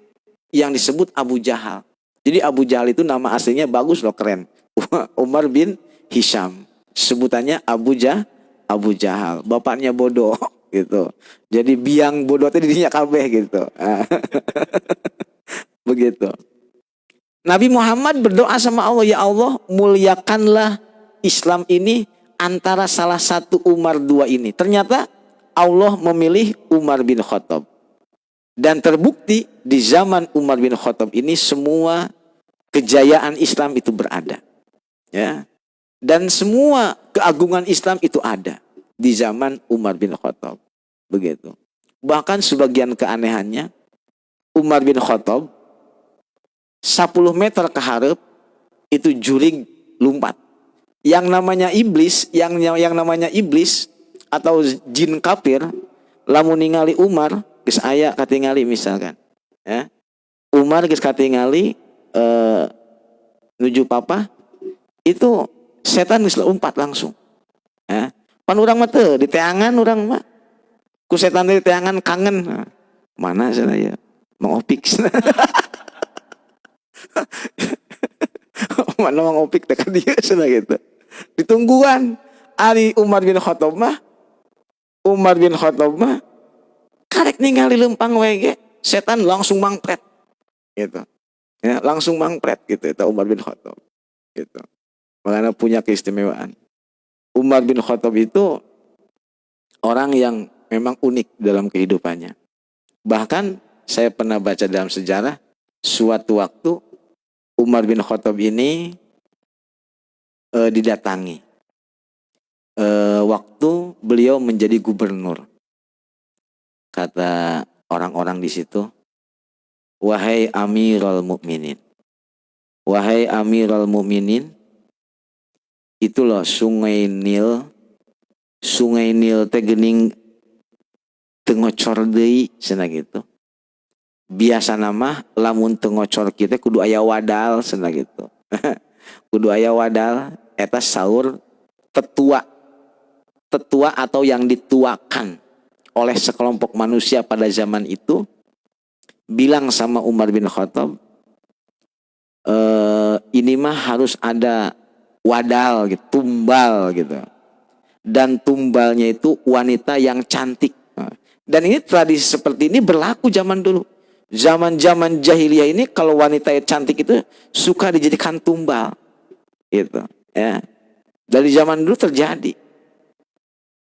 yang disebut Abu Jahal. Jadi Abu Jahal itu nama aslinya bagus loh, keren. Umar bin Hisam. Sebutannya Abu Jahal. Bapaknya bodoh gitu. Jadi biang bodoh itu dirinya kabeh gitu. Begitu. Nabi Muhammad berdoa sama Allah, ya Allah muliakanlah Islam ini antara salah satu Umar dua ini. Ternyata Allah memilih Umar bin Khattab. Dan terbukti di zaman Umar bin Khattab ini semua kejayaan Islam itu berada. Ya. Dan semua keagungan Islam itu ada di zaman Umar bin Khattab. Begitu. Bahkan sebagian keanehannya Umar bin Khattab 10 meter ke hareup itu jurig lumpat. Yang namanya iblis, yang namanya iblis atau jin kafir, lamun ningali Umar geus aya katingali misalkan. Ya. Umar geus katingali nuju papa, itu setan geus lompat langsung. Ya. Pan urang mah teu di teangan urang mah. Ku setan di teangan kangen. Nah, mana sana ya? Mang Opik. Mana Mang Opik tekan dia sana gitu. Ditungguan ari Umar bin Khattab mah karek ningali lempang we setan langsung mangpret gitu. Ya, langsung mangpret gitu itu Umar bin Khattab gitu. Makanya punya keistimewaan. Umar bin Khattab itu orang yang memang unik dalam kehidupannya. Bahkan saya pernah baca dalam sejarah suatu waktu Umar bin Khattab ini didatangi waktu beliau menjadi gubernur. Kata orang-orang di situ, wahai Amirul Mukminin, wahai Amirul Mukminin, itu loh Sungai Nil teh geuning teu ngocor deui cenah gitu. Biasa nama lamun teu ngocor kitu kudu aya wadal cenah gitu. Kudu aya wadal eta saur tetua atau yang dituakan oleh sekelompok manusia pada zaman itu bilang sama Umar bin Khattab, ini mah harus ada wadal gitu, tumbal gitu. Dan tumbalnya itu wanita yang cantik. Dan ini tradisi seperti ini berlaku zaman dulu. Zaman-zaman jahiliyah ini kalau wanita yang cantik itu suka dijadikan tumbal. Gitu, ya. Dari zaman dulu terjadi.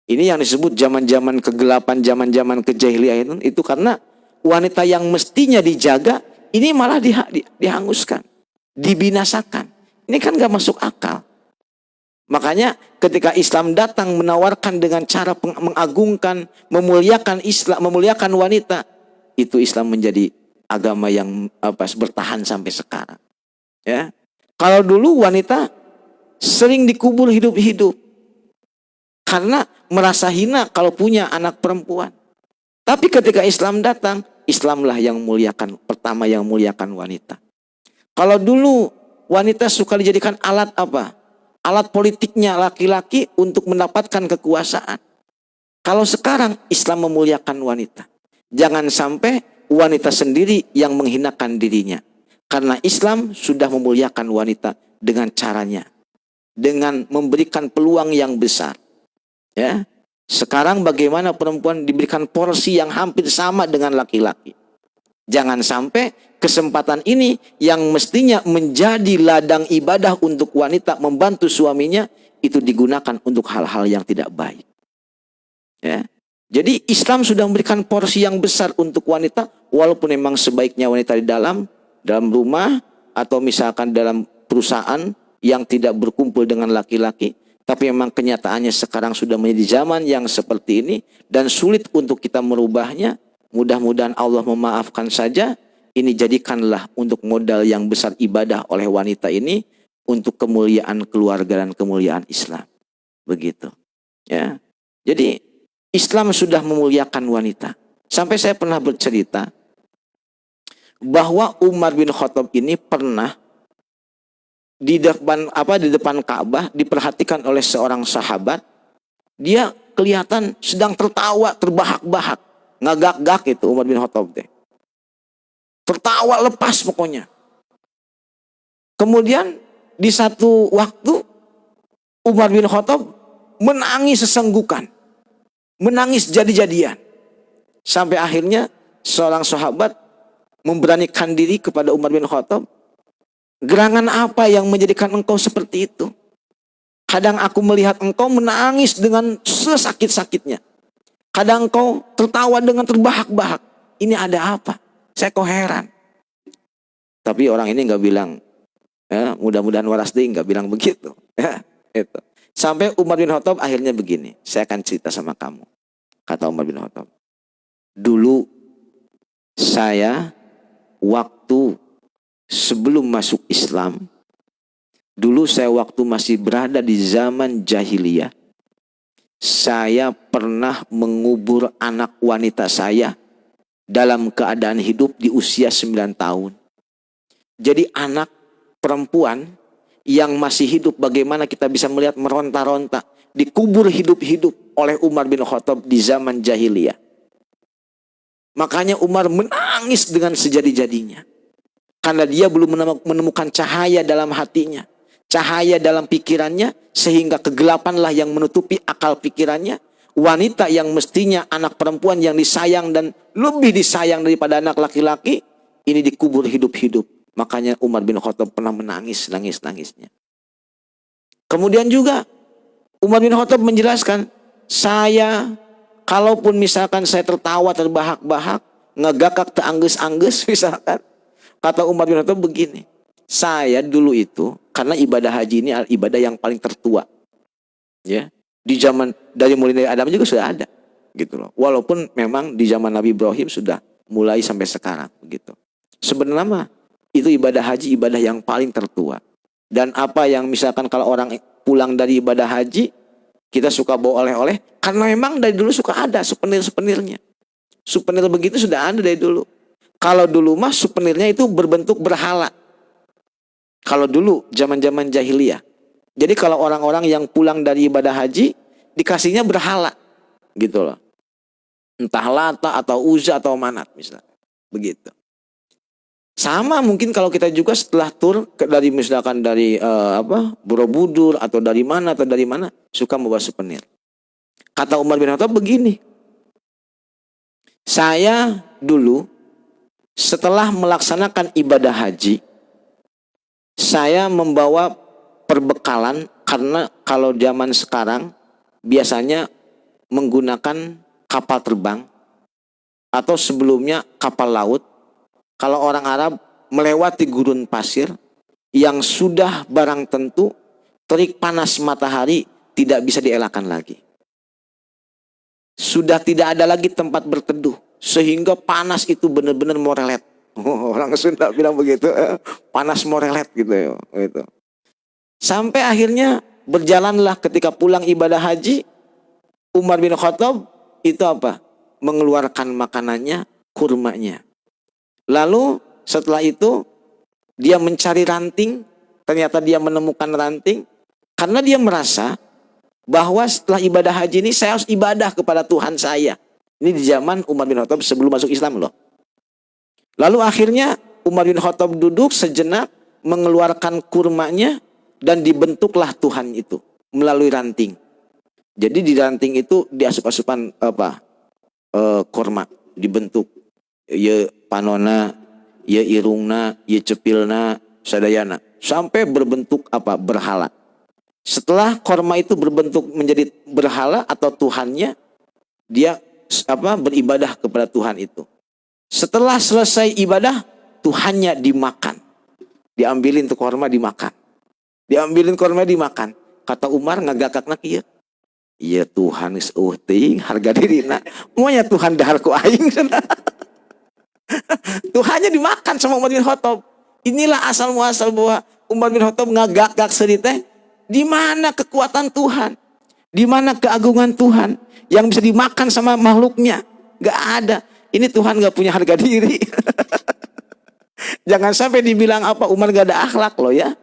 Ini yang disebut zaman-zaman kegelapan, zaman-zaman kejahiliyah itu karena wanita yang mestinya dijaga ini malah dihanguskan, dibinasakan. Ini kan gak masuk akal. Makanya ketika Islam datang menawarkan dengan cara mengagungkan, memuliakan Islam, memuliakan wanita, itu Islam menjadi agama yang bertahan sampai sekarang. Ya. Kalau dulu wanita sering dikubur hidup-hidup karena merasa hina kalau punya anak perempuan. Tapi ketika Islam datang, Islamlah yang muliakan, pertama yang muliakan wanita. Kalau dulu wanita suka dijadikan alat apa? Alat politiknya laki-laki untuk mendapatkan kekuasaan. Kalau sekarang Islam memuliakan wanita. Jangan sampai wanita sendiri yang menghinakan dirinya. Karena Islam sudah memuliakan wanita dengan caranya. Dengan memberikan peluang yang besar. Ya. Sekarang bagaimana perempuan diberikan porsi yang hampir sama dengan laki-laki. Jangan sampai kesempatan ini yang mestinya menjadi ladang ibadah untuk wanita membantu suaminya itu digunakan untuk hal-hal yang tidak baik. Ya. Jadi Islam sudah memberikan porsi yang besar untuk wanita walaupun memang sebaiknya wanita di dalam rumah atau misalkan dalam perusahaan yang tidak berkumpul dengan laki-laki. Tapi memang kenyataannya sekarang sudah menjadi zaman yang seperti ini dan sulit untuk kita merubahnya. Mudah-mudahan Allah memaafkan saja. Ini jadikanlah untuk modal yang besar ibadah oleh wanita ini untuk kemuliaan keluarga dan kemuliaan Islam. Begitu. Ya. Jadi Islam sudah memuliakan wanita. Sampai saya pernah bercerita bahwa Umar bin Khattab ini pernah di depan Ka'bah diperhatikan oleh seorang sahabat. Dia kelihatan sedang tertawa, terbahak-bahak, ngagak-gak itu Umar bin Khattab deh. Tertawa lepas pokoknya. Kemudian di satu waktu Umar bin Khattab menangis sesenggukan. Menangis jadi-jadian. Sampai akhirnya seorang sahabat memberanikan diri kepada Umar bin Khattab. Gerangan apa yang menjadikan engkau seperti itu? Kadang aku melihat engkau menangis dengan sesakit-sakitnya. Kadang engkau tertawa dengan terbahak-bahak. Ini ada apa? Saya kok heran. Tapi orang ini nggak bilang, ya, mudah-mudahan waras deh, nggak bilang begitu. Ya, itu. Sampai Umar bin Khattab akhirnya begini. Saya akan cerita sama kamu. Kata Umar bin Khattab. Dulu saya waktu sebelum masuk Islam, dulu saya waktu masih berada di zaman jahiliyah, saya pernah mengubur anak wanita saya dalam keadaan hidup di usia 9 tahun. Jadi anak perempuan yang masih hidup, bagaimana kita bisa melihat meronta-ronta, dikubur hidup-hidup oleh Umar bin Khattab di zaman jahiliyah. Makanya Umar menangis dengan sejadi-jadinya. Karena dia belum menemukan cahaya dalam hatinya, cahaya dalam pikirannya, sehingga kegelapanlah yang menutupi akal pikirannya. Wanita yang mestinya anak perempuan yang disayang dan lebih disayang daripada anak laki-laki, ini dikubur hidup-hidup. Makanya Umar bin Khattab pernah menangis, nangis-nangisnya. Kemudian juga Umar bin Khattab menjelaskan, saya kalaupun misalkan saya tertawa terbahak-bahak, ngegakak teangges-angges misalkan, kata Umar bin Khattab begini, saya dulu itu, karena ibadah haji ini ibadah yang paling tertua. Ya. Di zaman dari mulai dari Adam juga sudah ada, gitu loh. Walaupun memang di zaman Nabi Ibrahim sudah mulai sampai sekarang, begitu. Sebenarnya itu ibadah haji ibadah yang paling tertua. Dan apa yang misalkan kalau orang pulang dari ibadah haji, kita suka bawa oleh-oleh, karena memang dari dulu suka ada souvenir-souvenirnya. Souvenir begitu sudah ada dari dulu. Kalau dulu mah souvenirnya itu berbentuk berhala. Kalau dulu zaman-zaman jahiliyah. Jadi kalau orang-orang yang pulang dari ibadah haji dikasihnya berhala, gitu loh. Entah Lata atau Uzza atau Manat misalnya. Begitu. Sama mungkin kalau kita juga setelah tur dari misalkan dari Borobudur atau dari mana suka membawa souvenir. Kata Umar bin Khattab begini. Saya dulu setelah melaksanakan ibadah haji, saya membawa perbekalan, karena kalau zaman sekarang biasanya menggunakan kapal terbang atau sebelumnya kapal laut. Kalau orang Arab melewati gurun pasir yang sudah barang tentu terik panas matahari tidak bisa dielakkan lagi. Sudah tidak ada lagi tempat berteduh, sehingga panas itu benar-benar morelet. Orang Sunda bilang begitu, panas morelet gitu. Sampai akhirnya berjalanlah ketika pulang ibadah haji, Umar bin Khattab itu apa? Mengeluarkan makanannya, kurmanya. Lalu setelah itu dia mencari ranting, ternyata dia menemukan ranting, karena dia merasa bahwa setelah ibadah haji ini saya harus ibadah kepada Tuhan saya. Ini di zaman Umar bin Khattab sebelum masuk Islam loh. Lalu akhirnya Umar bin Khattab duduk sejenak, mengeluarkan kurmanya, dan dibentuklah Tuhan itu melalui ranting. Jadi di ranting itu diasup-asupan kurma, dibentuk. Ya panona, ya irungna, ya cepilna, sadayana, sampai berbentuk berhala. Setelah kurma itu berbentuk menjadi berhala atau Tuhannya, dia beribadah kepada Tuhan itu. Setelah selesai ibadah, Tuhannya dimakan. Diambilin tuh kurma dimakan. Diambilin korma dimakan. Kata Umar ngagakakna kieu. Iya Tuhan geus teuing harga dirina. Monya Tuhan dahar ku aing cenah. Tuhannya dimakan sama Umar bin Khattab. Inilah asal muasal bahwa Umar bin Khattab ngagak-gak sedih teh. Di mana kekuatan Tuhan? Di mana keagungan Tuhan yang bisa dimakan sama makhluknya? Gak ada. Ini Tuhan gak punya harga diri. Jangan sampai dibilang apa Umar gak ada akhlak loh ya.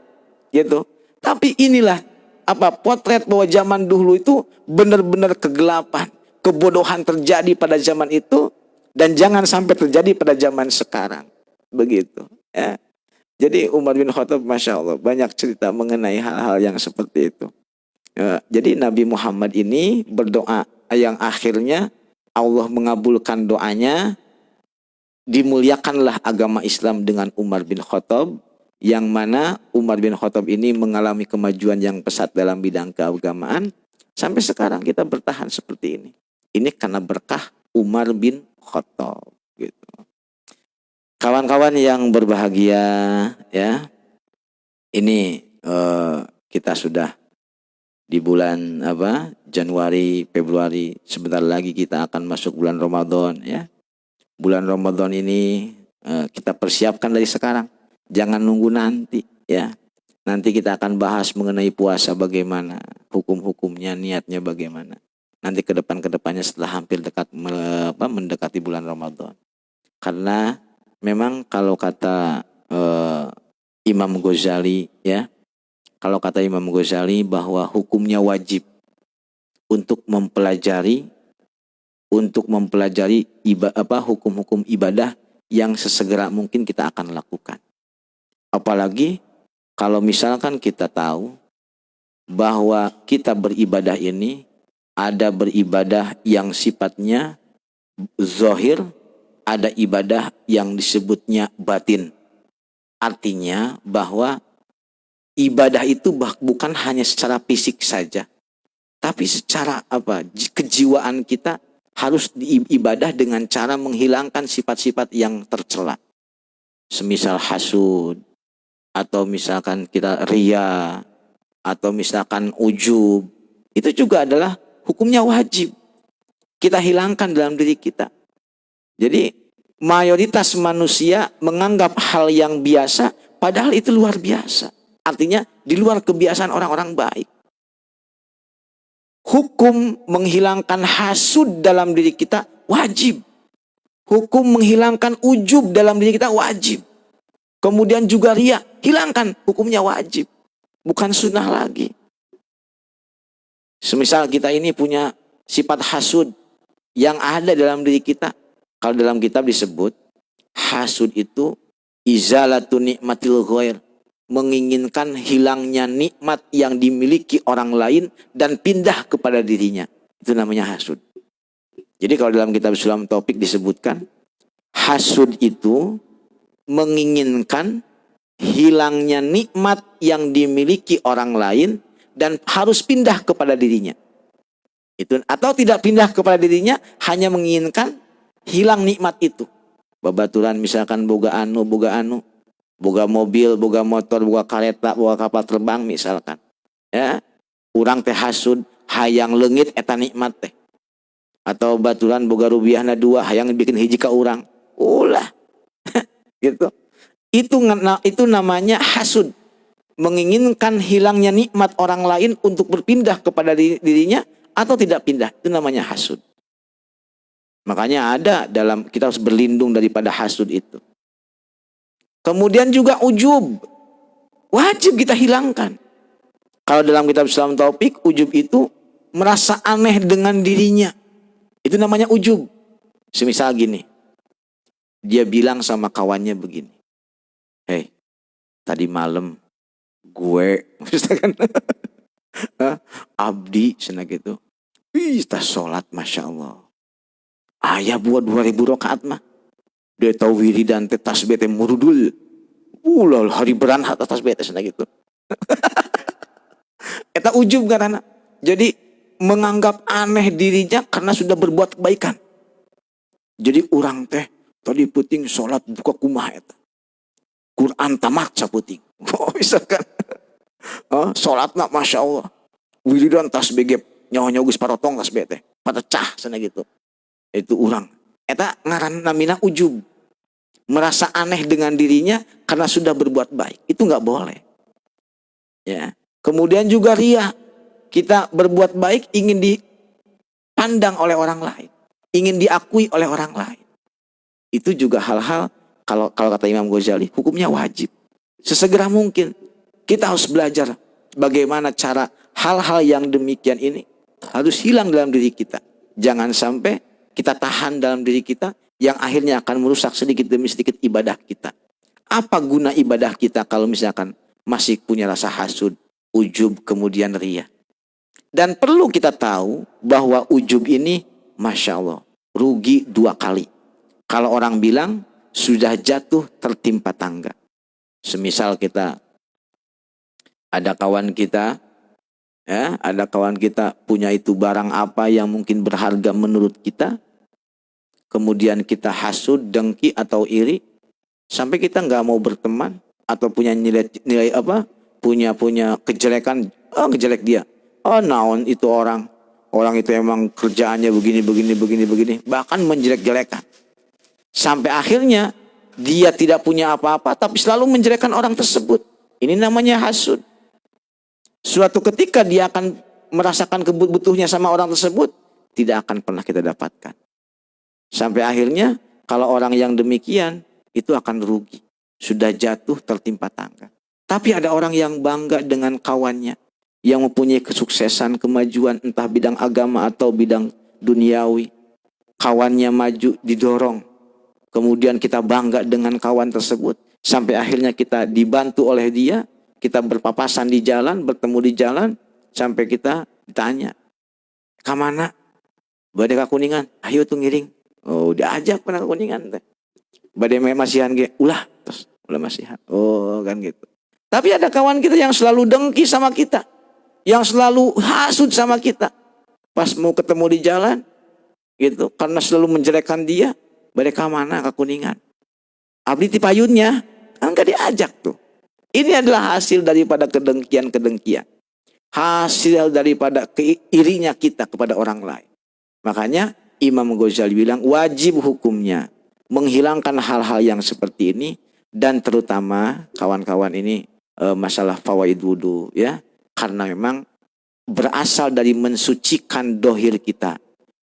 Gitu. Tapi inilah apa potret bahwa zaman dulu itu benar-benar kegelapan, kebodohan terjadi pada zaman itu dan jangan sampai terjadi pada zaman sekarang. Begitu ya. Jadi Umar bin Khattab Masya Allah banyak cerita mengenai hal-hal yang seperti itu. Ya, jadi Nabi Muhammad ini berdoa yang akhirnya Allah mengabulkan doanya, dimuliakanlah agama Islam dengan Umar bin Khattab, yang mana Umar bin Khattab ini mengalami kemajuan yang pesat dalam bidang keagamaan. Sampai sekarang kita bertahan seperti ini. Ini karena berkah Umar bin Khattab. Gitu. Kawan-kawan yang berbahagia, ya, ini kita sudah di bulan Januari, Februari. Sebentar lagi kita akan masuk bulan Ramadan, ya. Bulan Ramadan ini kita persiapkan dari sekarang. Jangan nunggu nanti, ya. Nanti kita akan bahas mengenai puasa bagaimana, hukum-hukumnya, niatnya bagaimana. Nanti ke depannya setelah hampir mendekati bulan Ramadan. Karena memang kalau kata Imam Ghazali, ya, kalau kata Imam Ghazali bahwa hukumnya wajib untuk mempelajari hukum-hukum ibadah yang sesegera mungkin kita akan lakukan. Apalagi kalau misalkan kita tahu bahwa kita beribadah ini ada beribadah yang sifatnya zahir, ada ibadah yang disebutnya batin. Artinya bahwa ibadah itu bukan hanya secara fisik saja, tapi secara kejiwaan kita harus diibadah dengan cara menghilangkan sifat-sifat yang tercela. Semisal hasud, atau misalkan kita ria, atau misalkan ujub, itu juga adalah hukumnya wajib kita hilangkan dalam diri kita. Jadi mayoritas manusia menganggap hal yang biasa padahal itu luar biasa. Artinya di luar kebiasaan orang-orang baik. Hukum menghilangkan hasud dalam diri kita wajib. Hukum menghilangkan ujub dalam diri kita wajib. Kemudian juga ria, hilangkan, hukumnya wajib. Bukan sunnah lagi. Semisal kita ini punya sifat hasud yang ada dalam diri kita. Kalau dalam kitab disebut, hasud itu izalatu nikmatil ghair. Menginginkan hilangnya nikmat yang dimiliki orang lain dan pindah kepada dirinya. Itu namanya hasud. Jadi kalau dalam kitab Sulam Topik disebutkan, hasud itu menginginkan hilangnya nikmat yang dimiliki orang lain dan harus pindah kepada dirinya. Itu atau tidak pindah kepada dirinya, hanya menginginkan hilang nikmat itu. Babaturan misalkan boga anu, boga mobil, boga motor, boga kareta, boga kapal terbang misalkan. Ya, urang teh hasud hayang leungit eta nikmat teh. Atau baturan boga rupiahna 2 hayang bikin hiji ka urang. Ulah. Gitu. Itu namanya hasud. Menginginkan hilangnya nikmat orang lain untuk berpindah kepada dirinya atau tidak pindah. Itu namanya hasud. Makanya ada dalam, kita harus berlindung daripada hasud itu. Kemudian juga ujub. Wajib kita hilangkan. Kalau dalam kitab Islam Taufik, ujub itu merasa aneh dengan dirinya. Itu namanya ujub. Semisal gini. Dia bilang sama kawannya begini. Hey, tadi malam gue misalkan abdi senang gitu. Kita sholat Masya Allah. Ayah buat 2000 rakaat mah. Dia tahu wiridan teh tasbih teh murudul. Ulal hari beranhat tasbih teh senang gitu. Eta ujub karena. Jadi menganggap aneh dirinya karena sudah berbuat kebaikan. Jadi orang teh tadi puting sholat buka kumaha eta. Quran tamat saputing. Oh misalkan. Sholatna Masya Allah. Wiridan tasbih gep. Nyawa-nyawa geus parotong tasbih teh. Pada cah sana gitu. Itu urang. Eta ngaran namina ujub. Merasa aneh dengan dirinya karena sudah berbuat baik. Itu nggak boleh. Ya. Kemudian juga ria. Kita berbuat baik ingin dipandang oleh orang lain. Ingin diakui oleh orang lain. Itu juga hal-hal kalau kata Imam Ghazali, hukumnya wajib. Sesegera mungkin kita harus belajar bagaimana cara hal-hal yang demikian ini harus hilang dalam diri kita. Jangan sampai kita tahan dalam diri kita yang akhirnya akan merusak sedikit demi sedikit ibadah kita. Apa guna ibadah kita kalau misalkan masih punya rasa hasud, ujub, kemudian ria? Dan perlu kita tahu bahwa ujub ini Masya Allah rugi 2 kali. Kalau orang bilang sudah jatuh tertimpa tangga. Semisal kita ada kawan kita, ya, ada kawan kita punya itu barang apa yang mungkin berharga menurut kita, kemudian kita hasud, dengki atau iri, sampai kita nggak mau berteman atau punya nilai apa, punya kejelekan, ngejelek dia, naon itu orang itu emang kerjaannya begini, bahkan menjelek-jelekan, sampai akhirnya dia tidak punya apa-apa, tapi selalu menjelekkan orang tersebut. Ini namanya hasud. Suatu ketika dia akan merasakan kebutuhannya sama orang tersebut, tidak akan pernah kita dapatkan. Sampai akhirnya, kalau orang yang demikian, itu akan rugi. Sudah jatuh tertimpa tangga. Tapi ada orang yang bangga dengan kawannya, yang mempunyai kesuksesan, kemajuan, entah bidang agama atau bidang duniawi. Kawannya maju, didorong. Kemudian kita bangga dengan kawan tersebut. Sampai akhirnya kita dibantu oleh dia. Kita berpapasan di jalan, bertemu di jalan. Sampai kita ditanya. Kamana? Badai ka Kuningan. Ayo tuh ngiring. Oh diajak pernah ke Kuningan. Badai masihan ge. Ulah. Terus ulah masihan. Oh kan gitu. Tapi ada kawan kita yang selalu dengki sama kita. Yang selalu hasud sama kita. Pas mau ketemu di jalan. Gitu. Karena selalu menjelekkan dia. Badai ka mana? Ka Kuningan. Abdi ti payunnya. Kan gak diajak tuh. Ini adalah hasil daripada kedengkian-kedengkian. Hasil daripada irinya kita kepada orang lain. Makanya Imam Ghazali bilang wajib hukumnya menghilangkan hal-hal yang seperti ini. Dan terutama kawan-kawan ini masalah fawaid wudu ya. Karena memang berasal dari mensucikan dohir kita.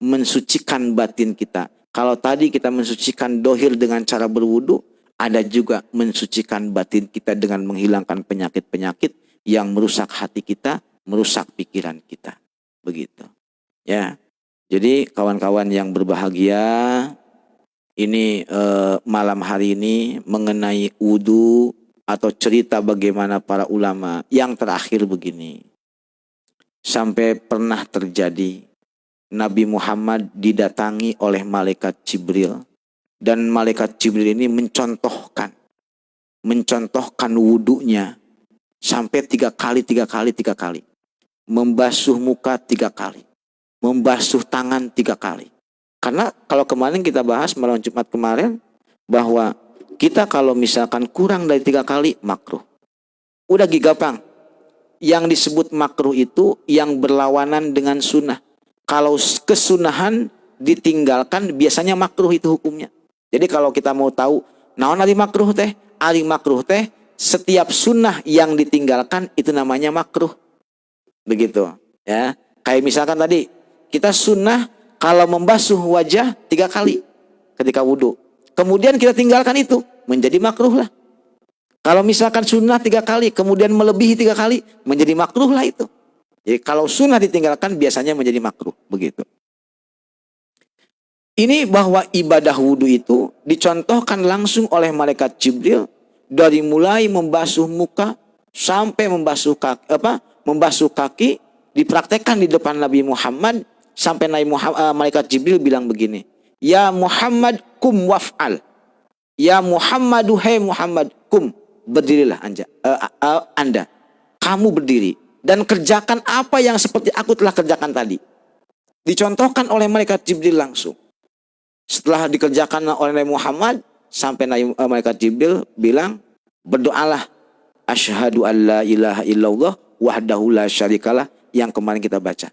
Mensucikan batin kita. Kalau tadi kita mensucikan dohir dengan cara berwudu, ada juga mensucikan batin kita dengan menghilangkan penyakit-penyakit yang merusak hati kita, merusak pikiran kita. Begitu. Ya. Jadi kawan-kawan yang berbahagia, ini malam hari ini mengenai wudu atau cerita bagaimana para ulama yang terakhir begini. Sampai pernah terjadi Nabi Muhammad didatangi oleh malaikat Jibril. Dan malaikat Jibril ini mencontohkan wudunya sampai 3 kali. Membasuh muka 3 kali. Membasuh tangan 3 kali. Karena kalau kemarin kita bahas malam Jumat kemarin bahwa kita kalau misalkan kurang dari 3 kali makruh. Udah gampang. Yang disebut makruh itu yang berlawanan dengan sunnah. Kalau kesunahan ditinggalkan biasanya makruh itu hukumnya. Jadi kalau kita mau tahu naon ari makruh teh? Ari makruh teh setiap sunnah yang ditinggalkan itu namanya makruh. Begitu ya. Kayak misalkan tadi kita sunnah kalau membasuh wajah 3 kali ketika wudhu. Kemudian kita tinggalkan itu menjadi makruh lah. Kalau misalkan sunnah 3 kali kemudian melebihi 3 kali menjadi makruh lah itu. Jadi kalau sunnah ditinggalkan biasanya menjadi makruh. Begitu. Ini bahwa ibadah wudhu itu dicontohkan langsung oleh malaikat Jibril dari mulai membasuh muka sampai membasuh kaki dipraktekkan di depan Nabi Muhammad sampai malaikat Jibril bilang begini, ya Muhammad kum waf'al, ya Muhammadu hai Muhammad kum, berdirilah anda, kamu berdiri dan kerjakan apa yang seperti aku telah kerjakan tadi. Dicontohkan oleh malaikat Jibril langsung. Setelah dikerjakan oleh Nabi Muhammad, sampai malaikat Jibril bilang, berdoalah Asyhadu an la ilaha illallah wahdahu la syarikalah yang kemarin kita baca.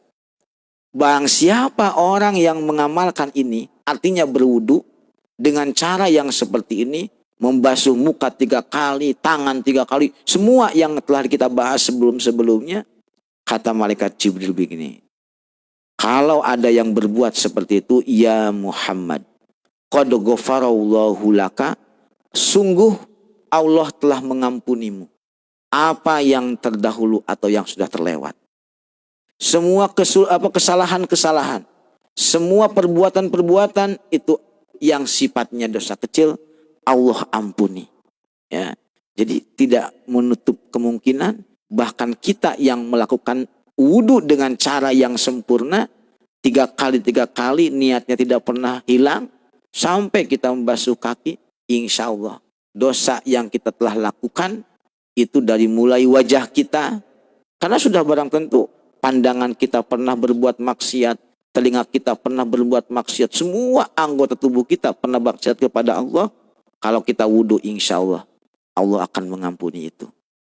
Barang siapa orang yang mengamalkan ini, artinya berwudu dengan cara yang seperti ini, membasuh muka 3 kali, tangan 3 kali, semua yang telah kita bahas sebelum-sebelumnya, kata malaikat Jibril begini, kalau ada yang berbuat seperti itu, ya Muhammad, qad ghafarallahu laka, sungguh Allah telah mengampunimu apa yang terdahulu atau yang sudah terlewat. Semua kesalahan-kesalahan, semua perbuatan-perbuatan itu yang sifatnya dosa kecil, Allah ampuni. Ya, jadi tidak menutup kemungkinan bahkan kita yang melakukan wudu dengan cara yang sempurna 3 kali niatnya tidak pernah hilang sampai kita membasuh kaki, insya Allah dosa yang kita telah lakukan itu dari mulai wajah kita, karena sudah barang tentu pandangan kita pernah berbuat maksiat, telinga kita pernah berbuat maksiat, semua anggota tubuh kita pernah maksiat kepada Allah. Kalau kita wudu, insya Allah Allah akan mengampuni itu.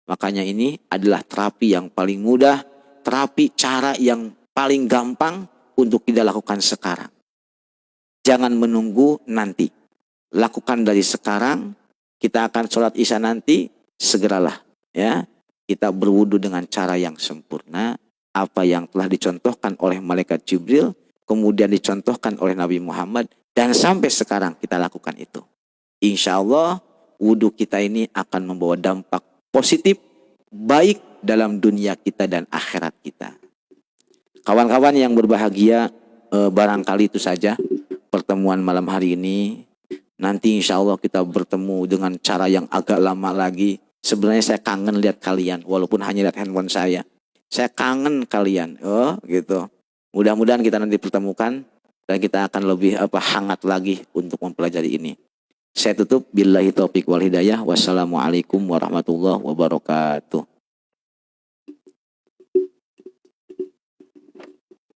Makanya ini adalah terapi yang paling mudah, terapi cara yang paling gampang untuk kita lakukan sekarang. Jangan menunggu nanti, lakukan dari sekarang. Kita akan sholat isya nanti, segeralah ya, kita berwudu dengan cara yang sempurna, apa yang telah dicontohkan oleh malaikat Jibril, kemudian dicontohkan oleh Nabi Muhammad, dan sampai sekarang kita lakukan itu. Insya Allah wudu kita ini akan membawa dampak positif baik dalam dunia kita dan akhirat kita. Kawan-kawan yang berbahagia, barangkali itu saja pertemuan malam hari ini. Nanti insya Allah kita bertemu dengan cara yang agak lama lagi. Sebenarnya saya kangen lihat kalian, walaupun hanya lihat handphone saya. Saya kangen kalian, gitu. Mudah-mudahan kita nanti pertemukan dan kita akan lebih hangat lagi untuk mempelajari ini. Saya tutup, billahi taufiq wal hidayah. Wassalamualaikum warahmatullahi wabarakatuh.